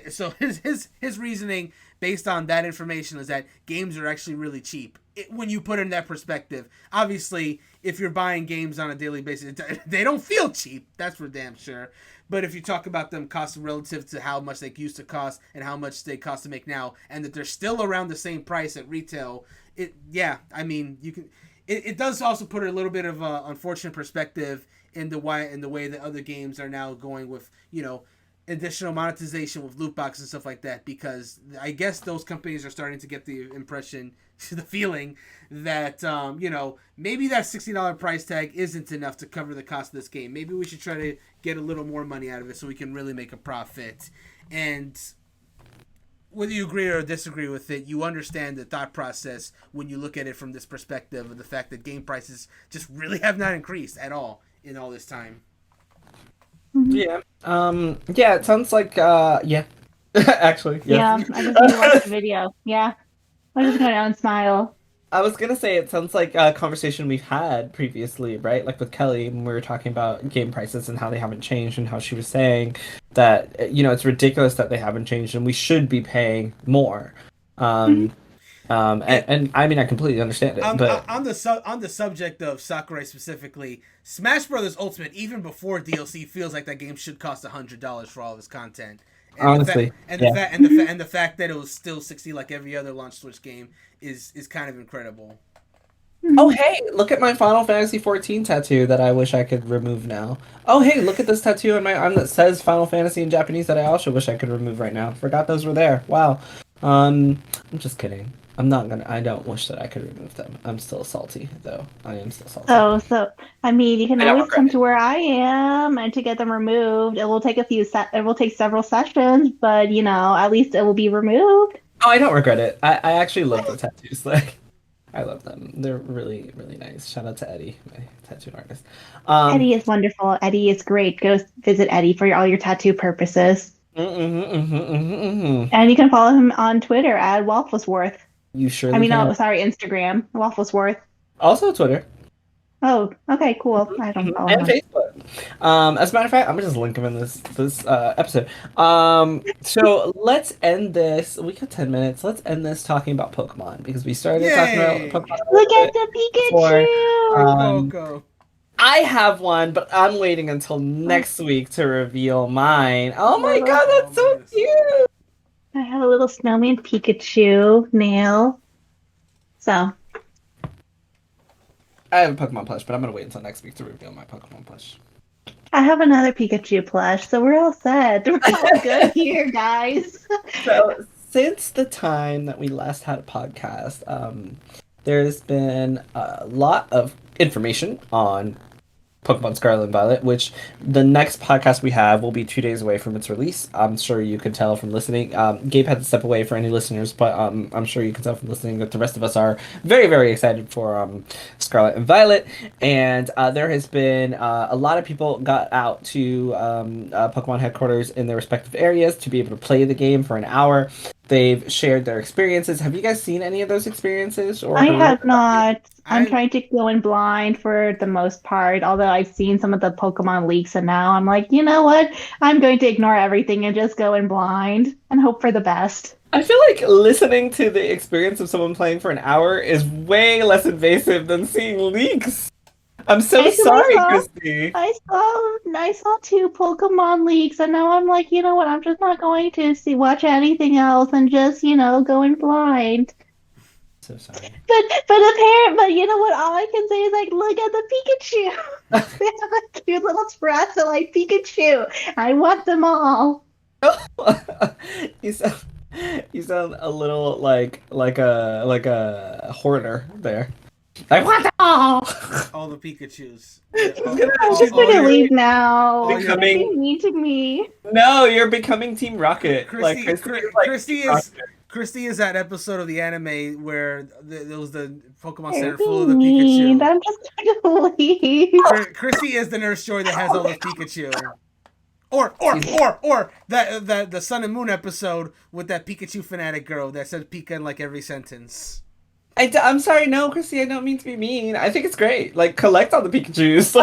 so. His reasoning based on that information is that games are actually really cheap when you put it in that perspective. Obviously, if you're buying games on a daily basis, they don't feel cheap. That's for damn sure. But if you talk about them cost relative to how much they used to cost and how much they cost to make now, and that they're still around the same price at retail, I mean, you can. It does also put a little bit of unfortunate perspective in the way that other games are now going with, you know, additional monetization with loot boxes and stuff like that, because I guess those companies are starting to get the impression, the feeling that you know, maybe that $60 price tag isn't enough to cover the cost of this game. Maybe we should try to get a little more money out of it so we can really make a profit. And whether you agree or disagree with it, you understand the thought process when you look at it from this perspective of the fact that game prices just really have not increased at all in all this time. Yeah. Yeah, it sounds like yeah. Actually, Yeah, I just need to watch the video. Yeah. I'm just going to smile. I was gonna say it sounds like a conversation we've had previously, right? Like with Kelly when we were talking about game prices and how they haven't changed, and how she was saying that, you know, it's ridiculous that they haven't changed and we should be paying more. And I mean, I completely understand it, but on the subject of Sakurai specifically, Smash Brothers Ultimate, even before DLC, feels like that game should cost $100 for all of its content. And honestly, the fact that it was still $60 like every other launch Switch game is kind of incredible. Oh, hey, look at my Final Fantasy XIV tattoo that I wish I could remove now. Oh, hey, look at this tattoo on my arm that says Final Fantasy in Japanese that I also wish I could remove right now. Forgot those were there. Wow. I'm just kidding. I don't wish that I could remove them. I'm still salty, though. I am still salty. Oh, so I mean, you can I don't always regret come it. to where I am and to get them removed. It will take it will take several sessions, but at least it will be removed. Oh, I don't regret it. I actually love the tattoos. Like, I love them. They're really, really nice. Shout out to Eddie, my tattoo artist. Eddie is wonderful. Eddie is great. Go visit Eddie for all your tattoo purposes. And you can follow him on Twitter at Wafflesworth. You surely I mean, can. oh, sorry, Instagram, Wafflesworth. Also Twitter. Oh, okay, cool. I don't follow And him. Facebook. As a matter of fact, I'm gonna just link them in this episode. So let's end this. We got 10 minutes. Let's end this talking about Pokemon because we started talking Yay! about Pokemon. Look at the Pikachu! Go. I have one, but I'm waiting until next week to reveal mine. Oh my god, that's so cute! I have a little snowman Pikachu nail. So, I have a Pokemon plush, but I'm gonna wait until next week to reveal my Pokemon plush. I have another Pikachu plush, so we're all set. We're all good here, guys. So, since the time that we last had a podcast, there's been a lot of information on Pokemon Scarlet and Violet, which the next podcast we have will be 2 days away from its release. I'm sure you could tell from listening. Gabe had to step away for any listeners, but I'm sure you can tell from listening that the rest of us are very, very excited for Scarlet and Violet. And there has been a lot of people got out to Pokemon headquarters in their respective areas to be able to play the game for an hour. They've shared their experiences. Have you guys seen any of those experiences? Or I have not. I'm I- trying to go in blind for the most part, although I've seen some of the Pokemon leaks, and now I'm like, you know what? I'm going to ignore everything and just go in blind and hope for the best. I feel like listening to the experience of someone playing for an hour is way less invasive than seeing leaks. I'm so I saw- sorry, Christy. I saw 2 Pokemon leaks, and now I'm like, you know what? I'm just not going to watch anything else and just, go in blind. So sorry. But you know what? All I can say is like, look at the Pikachu. They have a cute little Terrazzo Pikachu. I want them all. you sound a little like a hoarder there. I want them all. All the Pikachus. She's I'm gonna leave now. Becoming- You're being mean to me. No, you're becoming Team Rocket. Christy, Christy Chr- is like Christy Team is Rocket. Christy is that episode of the anime where there was the Pokemon You're Center full of the being mean. Pikachu. I'm just gonna leave. Christy is the nurse Joy that has all the Pikachu. Or that the Sun and Moon episode with that Pikachu fanatic girl that said Pika in like every sentence. I'm sorry, no, Christy, I don't mean to be mean. I think it's great. Like, collect all the Pikachus. Oh,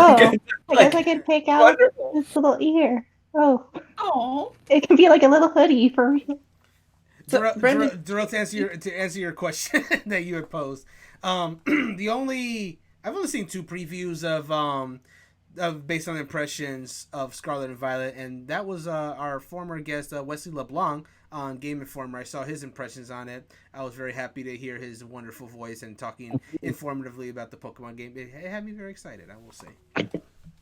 Like, I guess I can pick out wonderful. this little ear. Oh, Oh. it can be like a little hoodie for me. So, Brendan, Darrell, to answer your question that you had posed, I've only seen 2 previews of based on impressions of Scarlet and Violet, and that was our former guest Wesley LeBlanc on Game Informer. I saw his impressions on it. I was very happy to hear his wonderful voice and talking informatively about the Pokemon game. It had me very excited, I will say.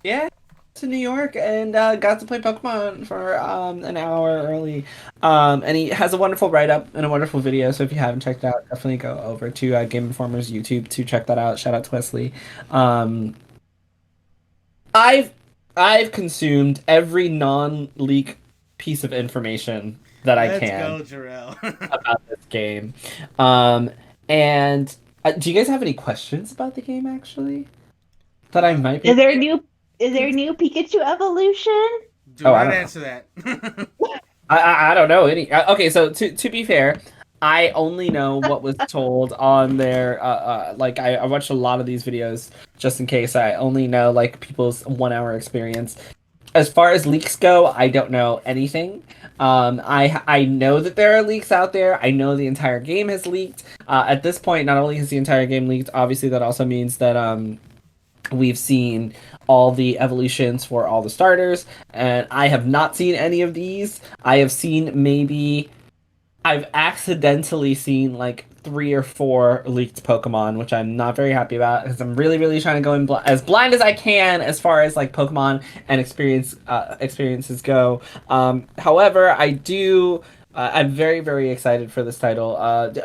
yeah, to New York and got to play Pokemon for an hour early. And he has a wonderful write-up and a wonderful video, so if you haven't checked it out, definitely go over to Game Informer's YouTube to check that out. Shout out to Wesley. I've consumed every non-leak piece of information that I can Let's go, Jarrell. about this game. And do you guys have any questions about the game actually? That I might be. Is there a new Pikachu evolution? Do I not don't know. answer that. I don't know any. Okay, so to be fair, I only know what was told on their like I watched a lot of these videos just in case. I only know like people's 1 hour experience. As far as leaks go, I don't know anything. I know that there are leaks out there. I know the entire game has leaked. At this point, not only has the entire game leaked, obviously that also means that we've seen all the evolutions for all the starters, and I have not seen any of these. I have seen I've accidentally seen like 3 or 4 leaked Pokemon, which I'm not very happy about because I'm really, really trying to go in as blind as I can as far as like Pokemon and experiences go. However, I do. I'm very, very excited for this title.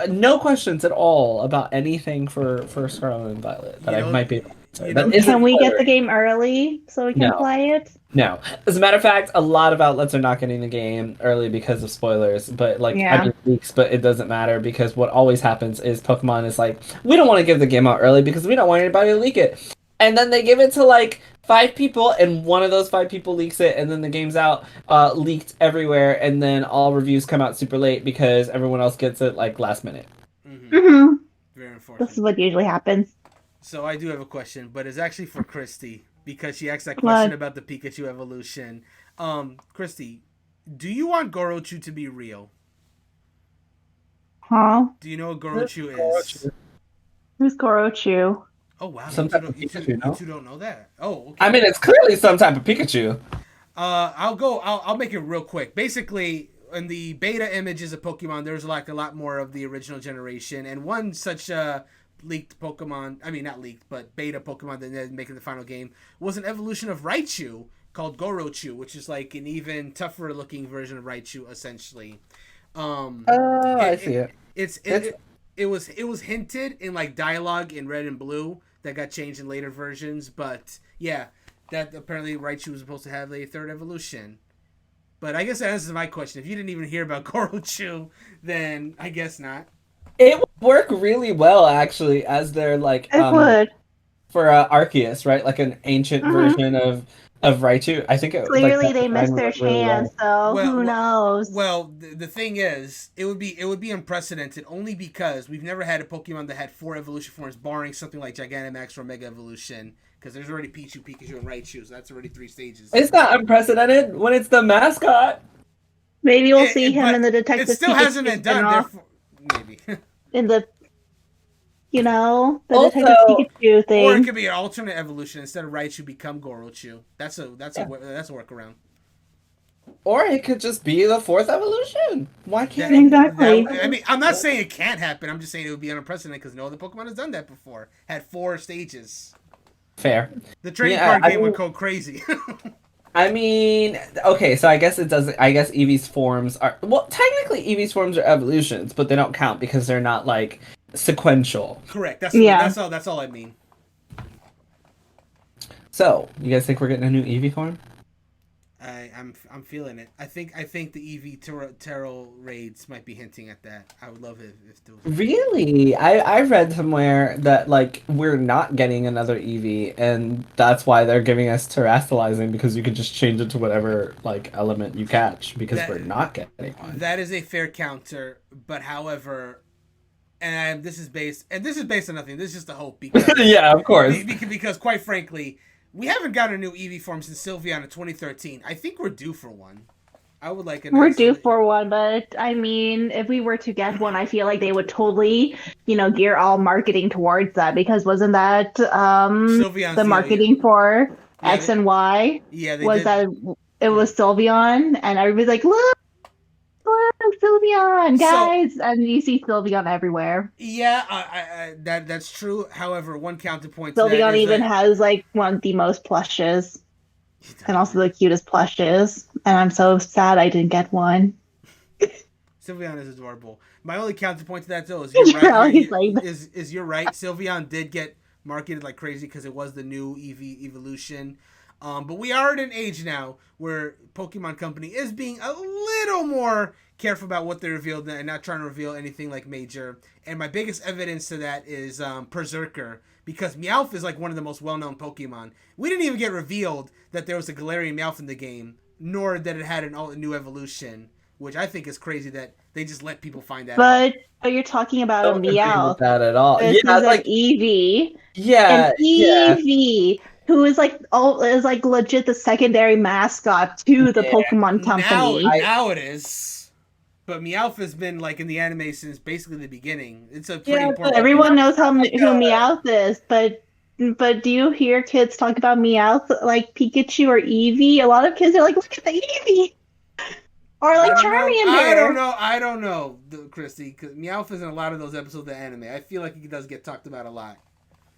No questions at all about anything for Scarlet and Violet that I might be able to answer. That isn't Can we get the spoilery. game early so we can No. play it? No. As a matter of fact, a lot of outlets are not getting the game early because of spoilers. But like, Yeah. I mean leaks, but it doesn't matter because what always happens is Pokemon is like, we don't want to give the game out early because we don't want anybody to leak it. And then they give it to like 5 people, and one of those 5 people leaks it, and then the game's out leaked everywhere, and then all reviews come out super late because everyone else gets it like last minute. Mm-hmm. Very unfortunate. This is what usually happens. So I do have a question, but it's actually for Christy because she asked that question What? about the Pikachu evolution. Christy, do you want Gorochu to be real? Huh? Do you know what Gorochu is? Who's Gorochu? Oh wow, Some type of you Pikachu, no? two don't know that. Oh, okay. I mean, it's clearly some type of Pikachu. I'll make it real quick. Basically, in the beta images of Pokemon, there's like a lot more of the original generation, and one such leaked Pokemon, I mean not leaked, but beta Pokemon that ended up making the final game was an evolution of Raichu called Gorochu, which is like an even tougher looking version of Raichu, essentially. I see it. It was hinted in like dialogue in Red and Blue that got changed in later versions, but yeah, that apparently Raichu was supposed to have a 3rd evolution. But I guess that answers my question. If you didn't even hear about Gorochu, then I guess not. It would work really well actually as their like It would. for Arceus, right? Like an ancient version of Raichu. I think it Clearly like, they that missed design their would work really chance, so who knows? Well, the thing is, it would be unprecedented only because we've never had a Pokemon that had 4 evolution forms, barring something like Gigantamax or Mega Evolution. Because there's already Pichu, Pikachu, and Raichu, so that's already 3 stages. It's not unprecedented when it's the mascot. Maybe we'll see him but in the Detective It still Pikachu hasn't been done. spin-off. Therefore, maybe. In the, the Also- Detective Pikachu Or it thing. could be an alternate evolution instead of Raichu become Gorochu. That's a workaround. Or it could just be the 4th evolution. Why can't it? Exactly. I mean, I'm not saying it can't happen. I'm just saying it would be unprecedented because no other Pokemon has done that before. Had 4 stages. Fair. The trading Yeah, card I game would mean- go crazy. I mean, okay, so I guess it doesn't. I guess Eevee's forms are technically Eevee's forms are evolutions, but they don't count because they're not like sequential. Correct. Yeah. That's all I mean. So, you guys think we're getting a new Eevee form? I'm feeling it. I think the EV Terrell raids might be hinting at that. I would love it if those. Really? I read somewhere that like we're not getting another Eevee, and that's why they're giving us terrestrializing because you could just change it to whatever like element you catch because we're not getting one. That is a fair counter, but however, and this is based on nothing. This is just a hope because Yeah, of course. because quite frankly, we haven't gotten a new EV form since Sylveon in 2013. I think we're due for one. I would like a We're nice- due for one, but I mean, if we were to get one, I feel like they would totally, gear all marketing towards that because wasn't that Sylveon's the deal, marketing for Yeah, X and Y? Yeah, they Was did. that it was Sylveon, and everybody's like, look, Sylveon, guys, and you see Sylveon everywhere. Yeah, that's true. However, one counterpoint to that Sylveon is even that- has like one of the most plushes, and also the cutest plushes. And I'm so sad I didn't get one. Sylveon is adorable. My only counterpoint to that though is you're You're right. always like that. Is you're right. Sylveon did get marketed like crazy because it was the new EV evolution. But we are at an age now where Pokemon Company is being a little more careful about what they revealed and not trying to reveal anything like major. And my biggest evidence to that is Berserker, because Meowth is like one of the most well-known Pokemon. We didn't even get revealed that there was a Galarian Meowth in the game, nor that it had a new evolution, which I think is crazy that they just let people find that out. But you're talking about Don't a agree with Meowth. that at all. This Yeah, is an like Eevee. yeah, An yeah. Eevee, who is like legit the secondary mascot to the Yeah. Pokemon Company. Now it is. But Meowth has been like in the anime since basically the beginning. It's a pretty Yeah, important. but Everyone knows who God. Meowth is, but do you hear kids talk about Meowth like Pikachu or Eevee? A lot of kids are like, look at the Eevee. Or like Charming in here. I don't know, Christy, because Meowth is in a lot of those episodes of anime. I feel like he does get talked about a lot.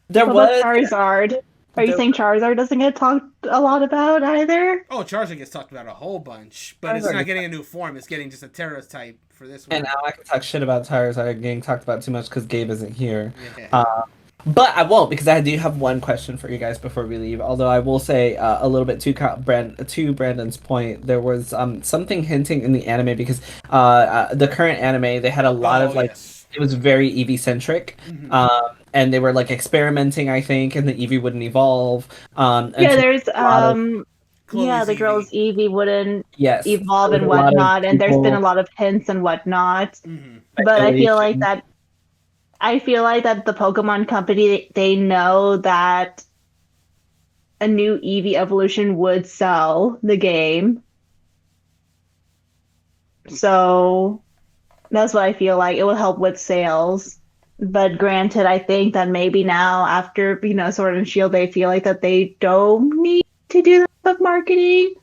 There What was about Charizard? Are you there- saying Charizard doesn't get talked a lot about either? Oh, Charizard gets talked about a whole bunch, but it's Charizard not gets getting a new form. It's getting just a Terra type for this one. and now I can talk shit about Charizard getting talked about too much because Gabe isn't here. Yeah. But I won't because I do have one question for you guys before we leave. Although I will say a little bit to Brandon's point, there was something hinting in the anime because the current anime they had a lot of like yes. it was very Eevee centric, and they were like experimenting, I think, and the Eevee wouldn't evolve. And Yeah, so there's Chloe's the girl's Eevee wouldn't yes, evolve there and was a lot of whatnot, and there's been a people lot of hints and whatnot. Mhm. But I feel like speculation. that the Pokemon Company, they know that a new Eevee evolution would sell the game. So that's what I feel like. It will help with sales. But granted, I think that maybe now after, Sword and Shield, they feel like that they don't need to do that type of marketing.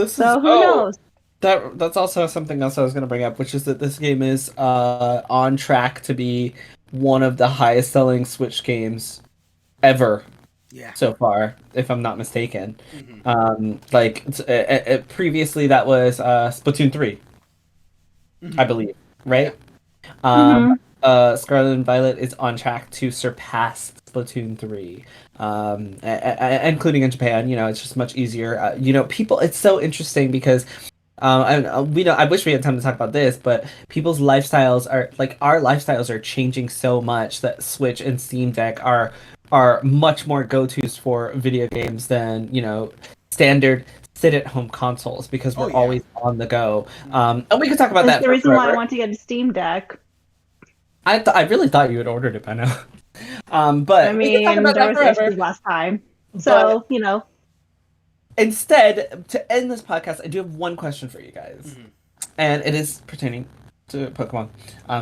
So who knows? That's also something else I was going to bring up, which is that this game is on track to be one of the highest selling Switch games ever Yeah. so far, if I'm not mistaken. Mhm. Previously that was Splatoon 3, Mhm. I believe, right? Mhm. Scarlet and Violet is on track to surpass Splatoon 3, including in Japan. It's just much easier. People. It's so interesting because, I wish we had time to talk about this, but people's lifestyles are like our lifestyles are changing so much that Switch and Steam Deck are much more go-tos for video games than standard sit-at-home consoles because we're Oh, yeah. always on the go. And we could talk about That's that the for reason why I forever. want to get a Steam Deck. I really thought you had ordered it by now. But I we can talk mean, about there that was forever. issues last time. But So, instead, to end this podcast, I do have one question for you guys. Mhm. And it is pertaining to Pokemon.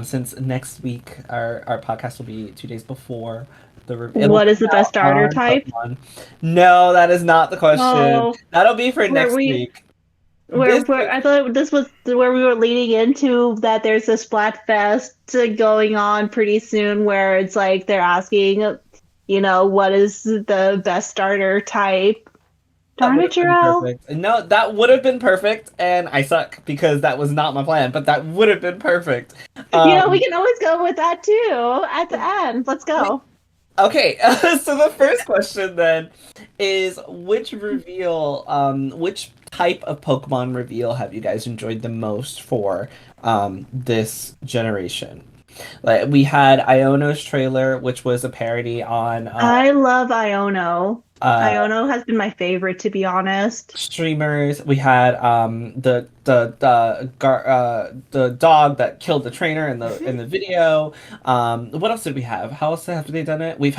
Since next week our podcast will be 2 days before the review. what is the best starter type? Pokemon. No, that is not the question. Oh, That'll be for next we- week. Where This week- I thought this was where we were leading into that there's a Splatfest going on pretty soon where it's like they're asking, what is the best starter type? That Darn would've it, been Jarrell. perfect. No, that would have been perfect, and I suck because that was not my plan, but that would have been perfect. We can always go with that too at the end. Let's go. Okay, so the first question then is which type of Pokemon reveal have you guys enjoyed the most for this generation? Like we had Iono's trailer, which was a parody on I love Iono. uh, Iono has been my favorite, to be honest. streamers. We had the dog that killed the trainer in the video. What else did we have? How else have they done it? We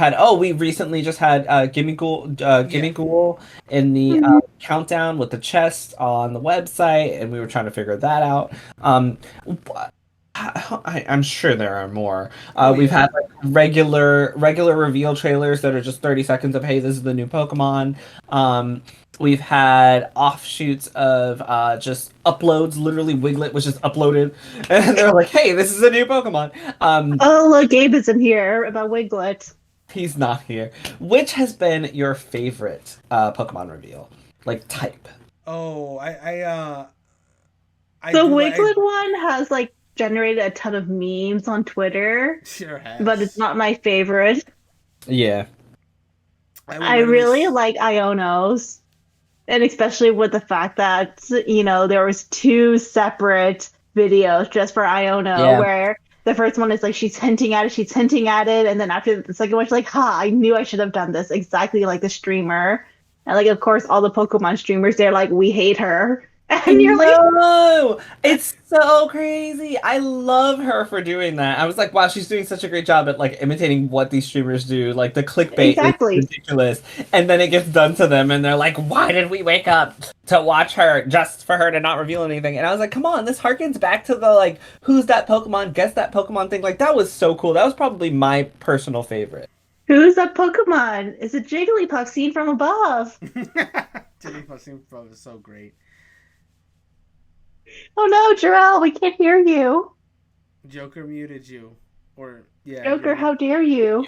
recently just had Gimmighoul in the countdown with the chest on the website, and we were trying to figure that out. I'm sure there are more. We've had like regular reveal trailers that are just 30 seconds of, hey, this is the new Pokemon. We've had offshoots of just uploads. Literally, Wiglet was just uploaded, and they're like, hey, this is a new Pokemon. Oh, look, Gabe isn't here about Wiglet. He's not here. Which has been your favorite Pokemon reveal? Like type? Oh, The Wiglet one has like generated a ton of memes on Twitter, sure has. but it's not my favorite. Yeah. I really like Ionos, and especially with the fact that there was 2 separate videos just for Iono, where the first one is like she's hinting at it, and then after the second one she's like, I knew I should have done this, exactly like the streamer. And like, of course, all the Pokemon streamers, they're like, we hate her. And you're like, no, it's so crazy. I love her for doing that. I was like, wow, she's doing such a great job at like imitating what these streamers do. Like the clickbait is ridiculous, and then it gets done to them, and they're like, why did we wake up to watch her just for her to not reveal anything? And I was like, come on, this harkens back to the like, who's that Pokemon? Guess that Pokemon thing. Like that was so cool. That was probably my personal favorite. Who's that Pokemon? It's a Jigglypuff seen from above. Jigglypuff seen from above is so great. Oh no, Jarrell, we can't hear you. Joker muted you. Or, yeah. Joker, how dare you?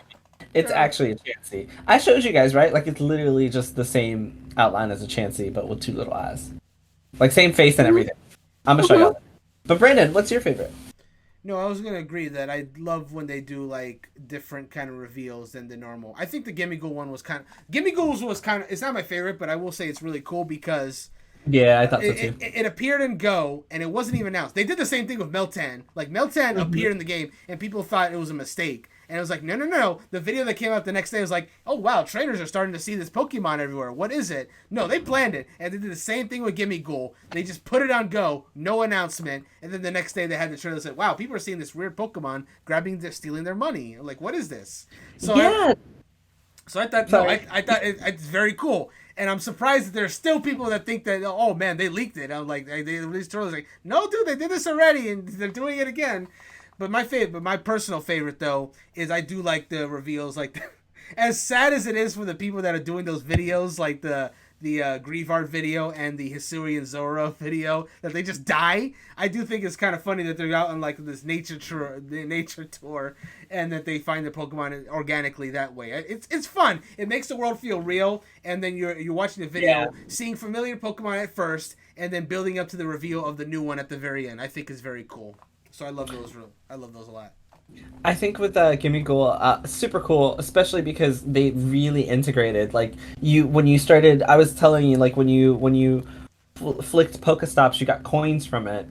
It's actually a Chansey. I showed you guys, right? Like, it's literally just the same outline as a Chansey, but with 2 little eyes. Like, same face and everything. I'm gonna show y'all. But Brandon, what's your favorite? No, I was gonna agree that I love when they do like different kind of reveals than the normal. I think the Gimme Ghoul one was Gimme Ghouls was kind of. It's not my favorite, but I will say it's really cool because Yeah, I thought so too. it appeared in Go and it wasn't even announced. They did the same thing with Meltan. Like Meltan appeared in the game and people thought it was a mistake. And it was like, no. The video that came out the next day was like, oh wow, trainers are starting to see this Pokemon everywhere. What is it? No, they planned it. And they did the same thing with Gimme Ghoul. They just put it on Go, no announcement. And then the next day they had the trailer that said, wow, people are seeing this weird Pokemon stealing their money. I'm like, what is this? So Yeah. I thought, Sorry. I thought it's very cool. And I'm surprised that there's still people that think that, oh man, they leaked it. I'm like, they released trailers like, no, dude, they did this already and they're doing it again. But my personal favorite though is I do like the reveals. Like, as sad as it is for the people that are doing those videos, like the Grievard video and the Hisuian Zora video, that they just die. I do think it's kind of funny that they're out on like this nature tour, and that they find the Pokemon organically that way. It's fun. It makes the world feel real, and then you're watching the video, seeing familiar Pokemon at first, and then building up to the reveal of the new one at the very end. I think is very cool. So I love those. I love those a lot. I think with Gimme Ghoul, super cool, especially because they really integrated. Like when you started, I was telling you, like when you flicked Pokestops, you got coins from it,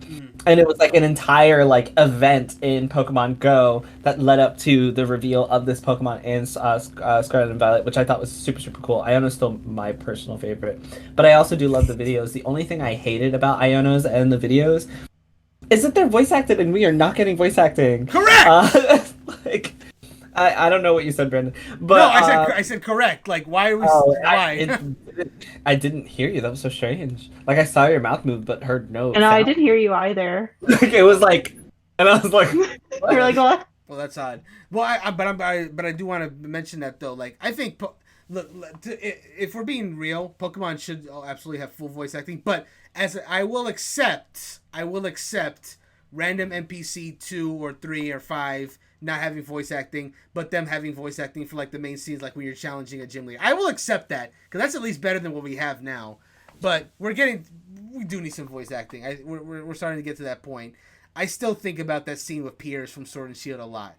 and it was like an entire like event in Pokemon Go that led up to the reveal of this Pokemon in Scarlet and Violet, which I thought was super cool. Iono's still my personal favorite, but I also do love the videos. The only thing I hated about Iono's and the videos is that they're voice acted and we are not getting voice acting. Correct. Like, I don't know what you said, Brandon. But no, I said correct. Like, why are we? Why? I didn't hear you. That was so strange. Like, I saw your mouth move, but heard no. And I didn't hear you either. Like, it was like, and I was like, you're like, what? Well, that's odd. Well, but I do want to mention that though. Like, I think look, if we're being real, Pokemon should absolutely have full voice acting. But I will accept random NPC 2 or 3 or 5 not having voice acting, but them having voice acting for like the main scenes, like when you're challenging a gym leader. I will accept that because that's at least better than what we have now. But we do need some voice acting. We're starting to get to that point. I still think about that scene with Piers from Sword and Shield a lot,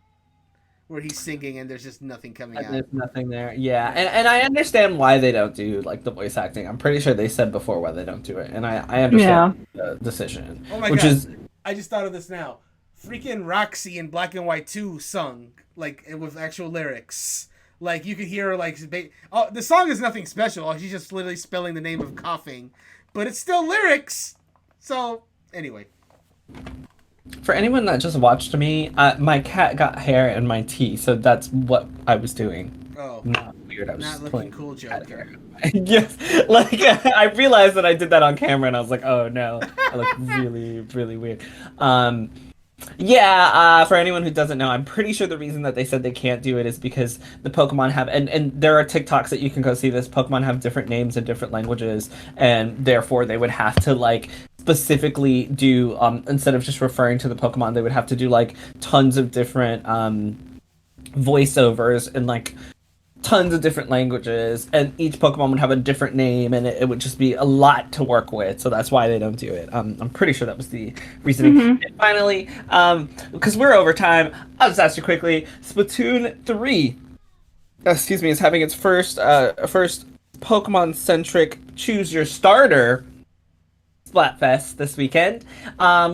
where he's singing and there's just nothing coming out. There's nothing there. Yeah, and I understand why they don't do like the voice acting. I'm pretty sure they said before why they don't do it, and I understand the decision. Oh my god! I just thought of this now. Freaking Roxy in Black and White 2 sung like with actual lyrics. Like you could hear her like the song is nothing special. She's just literally spelling the name of coughing, but it's still lyrics. So anyway. For anyone that just watched me, my cat got hair in my tea, so that's what I was doing. Oh, not weird. I was not looking cool, Joker. Yes, like I realized that I did that on camera, and I was like, oh no, I look really weird. For anyone who doesn't know, I'm pretty sure the reason that they said they can't do it is because the Pokemon have, and there are TikToks that you can go see this, Pokemon have different names in different languages, and therefore they would have to like specifically do, instead of just referring to the Pokemon, they would have to do like tons of different voiceovers and like tons of different languages, and each Pokemon would have a different name, and it would just be a lot to work with, so that's why they don't do it. I'm pretty sure that was the reasoning. And finally, because we're over time, I'll just ask you quickly, Splatoon 3, is having its first Pokemon-centric Choose Your Starter Splatfest this weekend,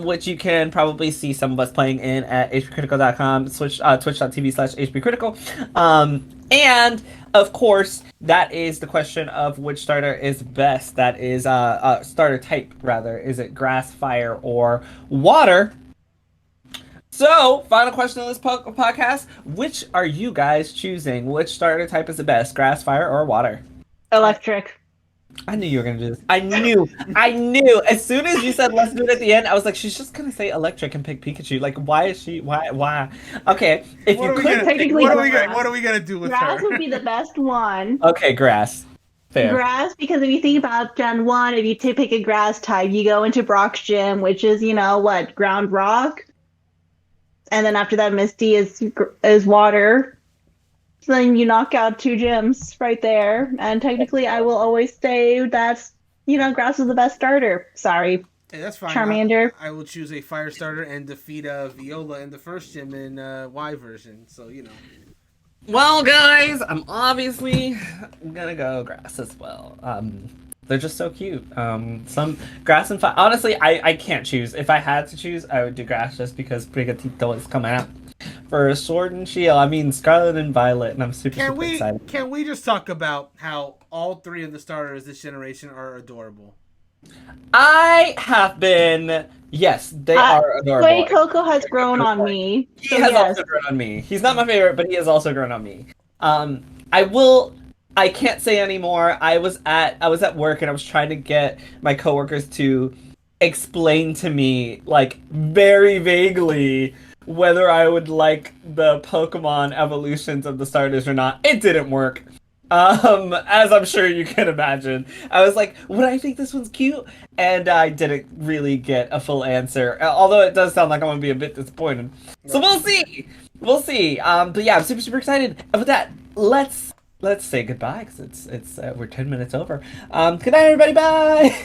which you can probably see some of us playing in at HPCritical.com, twitch.tv/HPCritical. And of course, that is the question of which starter is best. That is starter type rather. Is it grass, fire, or water? So, final question on this podcast: which are you guys choosing? Which starter type is the best? Grass, fire, or water? Electric. I knew you were gonna do this. I knew. As soon as you said let's do it at the end, I was like, she's just gonna say electric and pick Pikachu. Like, why is she? Why? Okay, what are we gonna do with grass her? would be the best one. Okay, grass. Fair. Grass, because if you think about Gen 1, if you pick a grass type, you go into Brock's gym, which is, ground rock. And then after that, Misty is water. So then you knock out 2 gyms right there. And technically, I will always say that, grass is the best starter. Sorry, Hey, that's fine. Charmander. I will choose a fire starter and defeat Viola in the first gym in Y version. So, Well, guys, I'm obviously gonna go grass as well. They're just so cute. Some grass and fire. Honestly, I can't choose. If I had to choose, I would do grass just because Prigatito is coming out for Sword and Shield. I mean, Scarlet and Violet, and I'm super excited. Can we just talk about how all 3 of the starters this generation are adorable? I have been. Yes, they are adorable. Wait, Coco has grown on me. He has also grown on me. He's not my favorite, but he has also grown on me. I can't say anymore. I was at work and I was trying to get my coworkers to explain to me, like, very vaguely whether I would like the Pokemon evolutions of the starters or not. It didn't work. As I'm sure you can imagine. I was like, would I think this one's cute? And I didn't really get a full answer. Although it does sound like I'm gonna be a bit disappointed. So we'll see. We'll see. But yeah, I'm super excited. And with that, let's say goodbye, because it's we're 10 minutes over. Good night, everybody. Bye.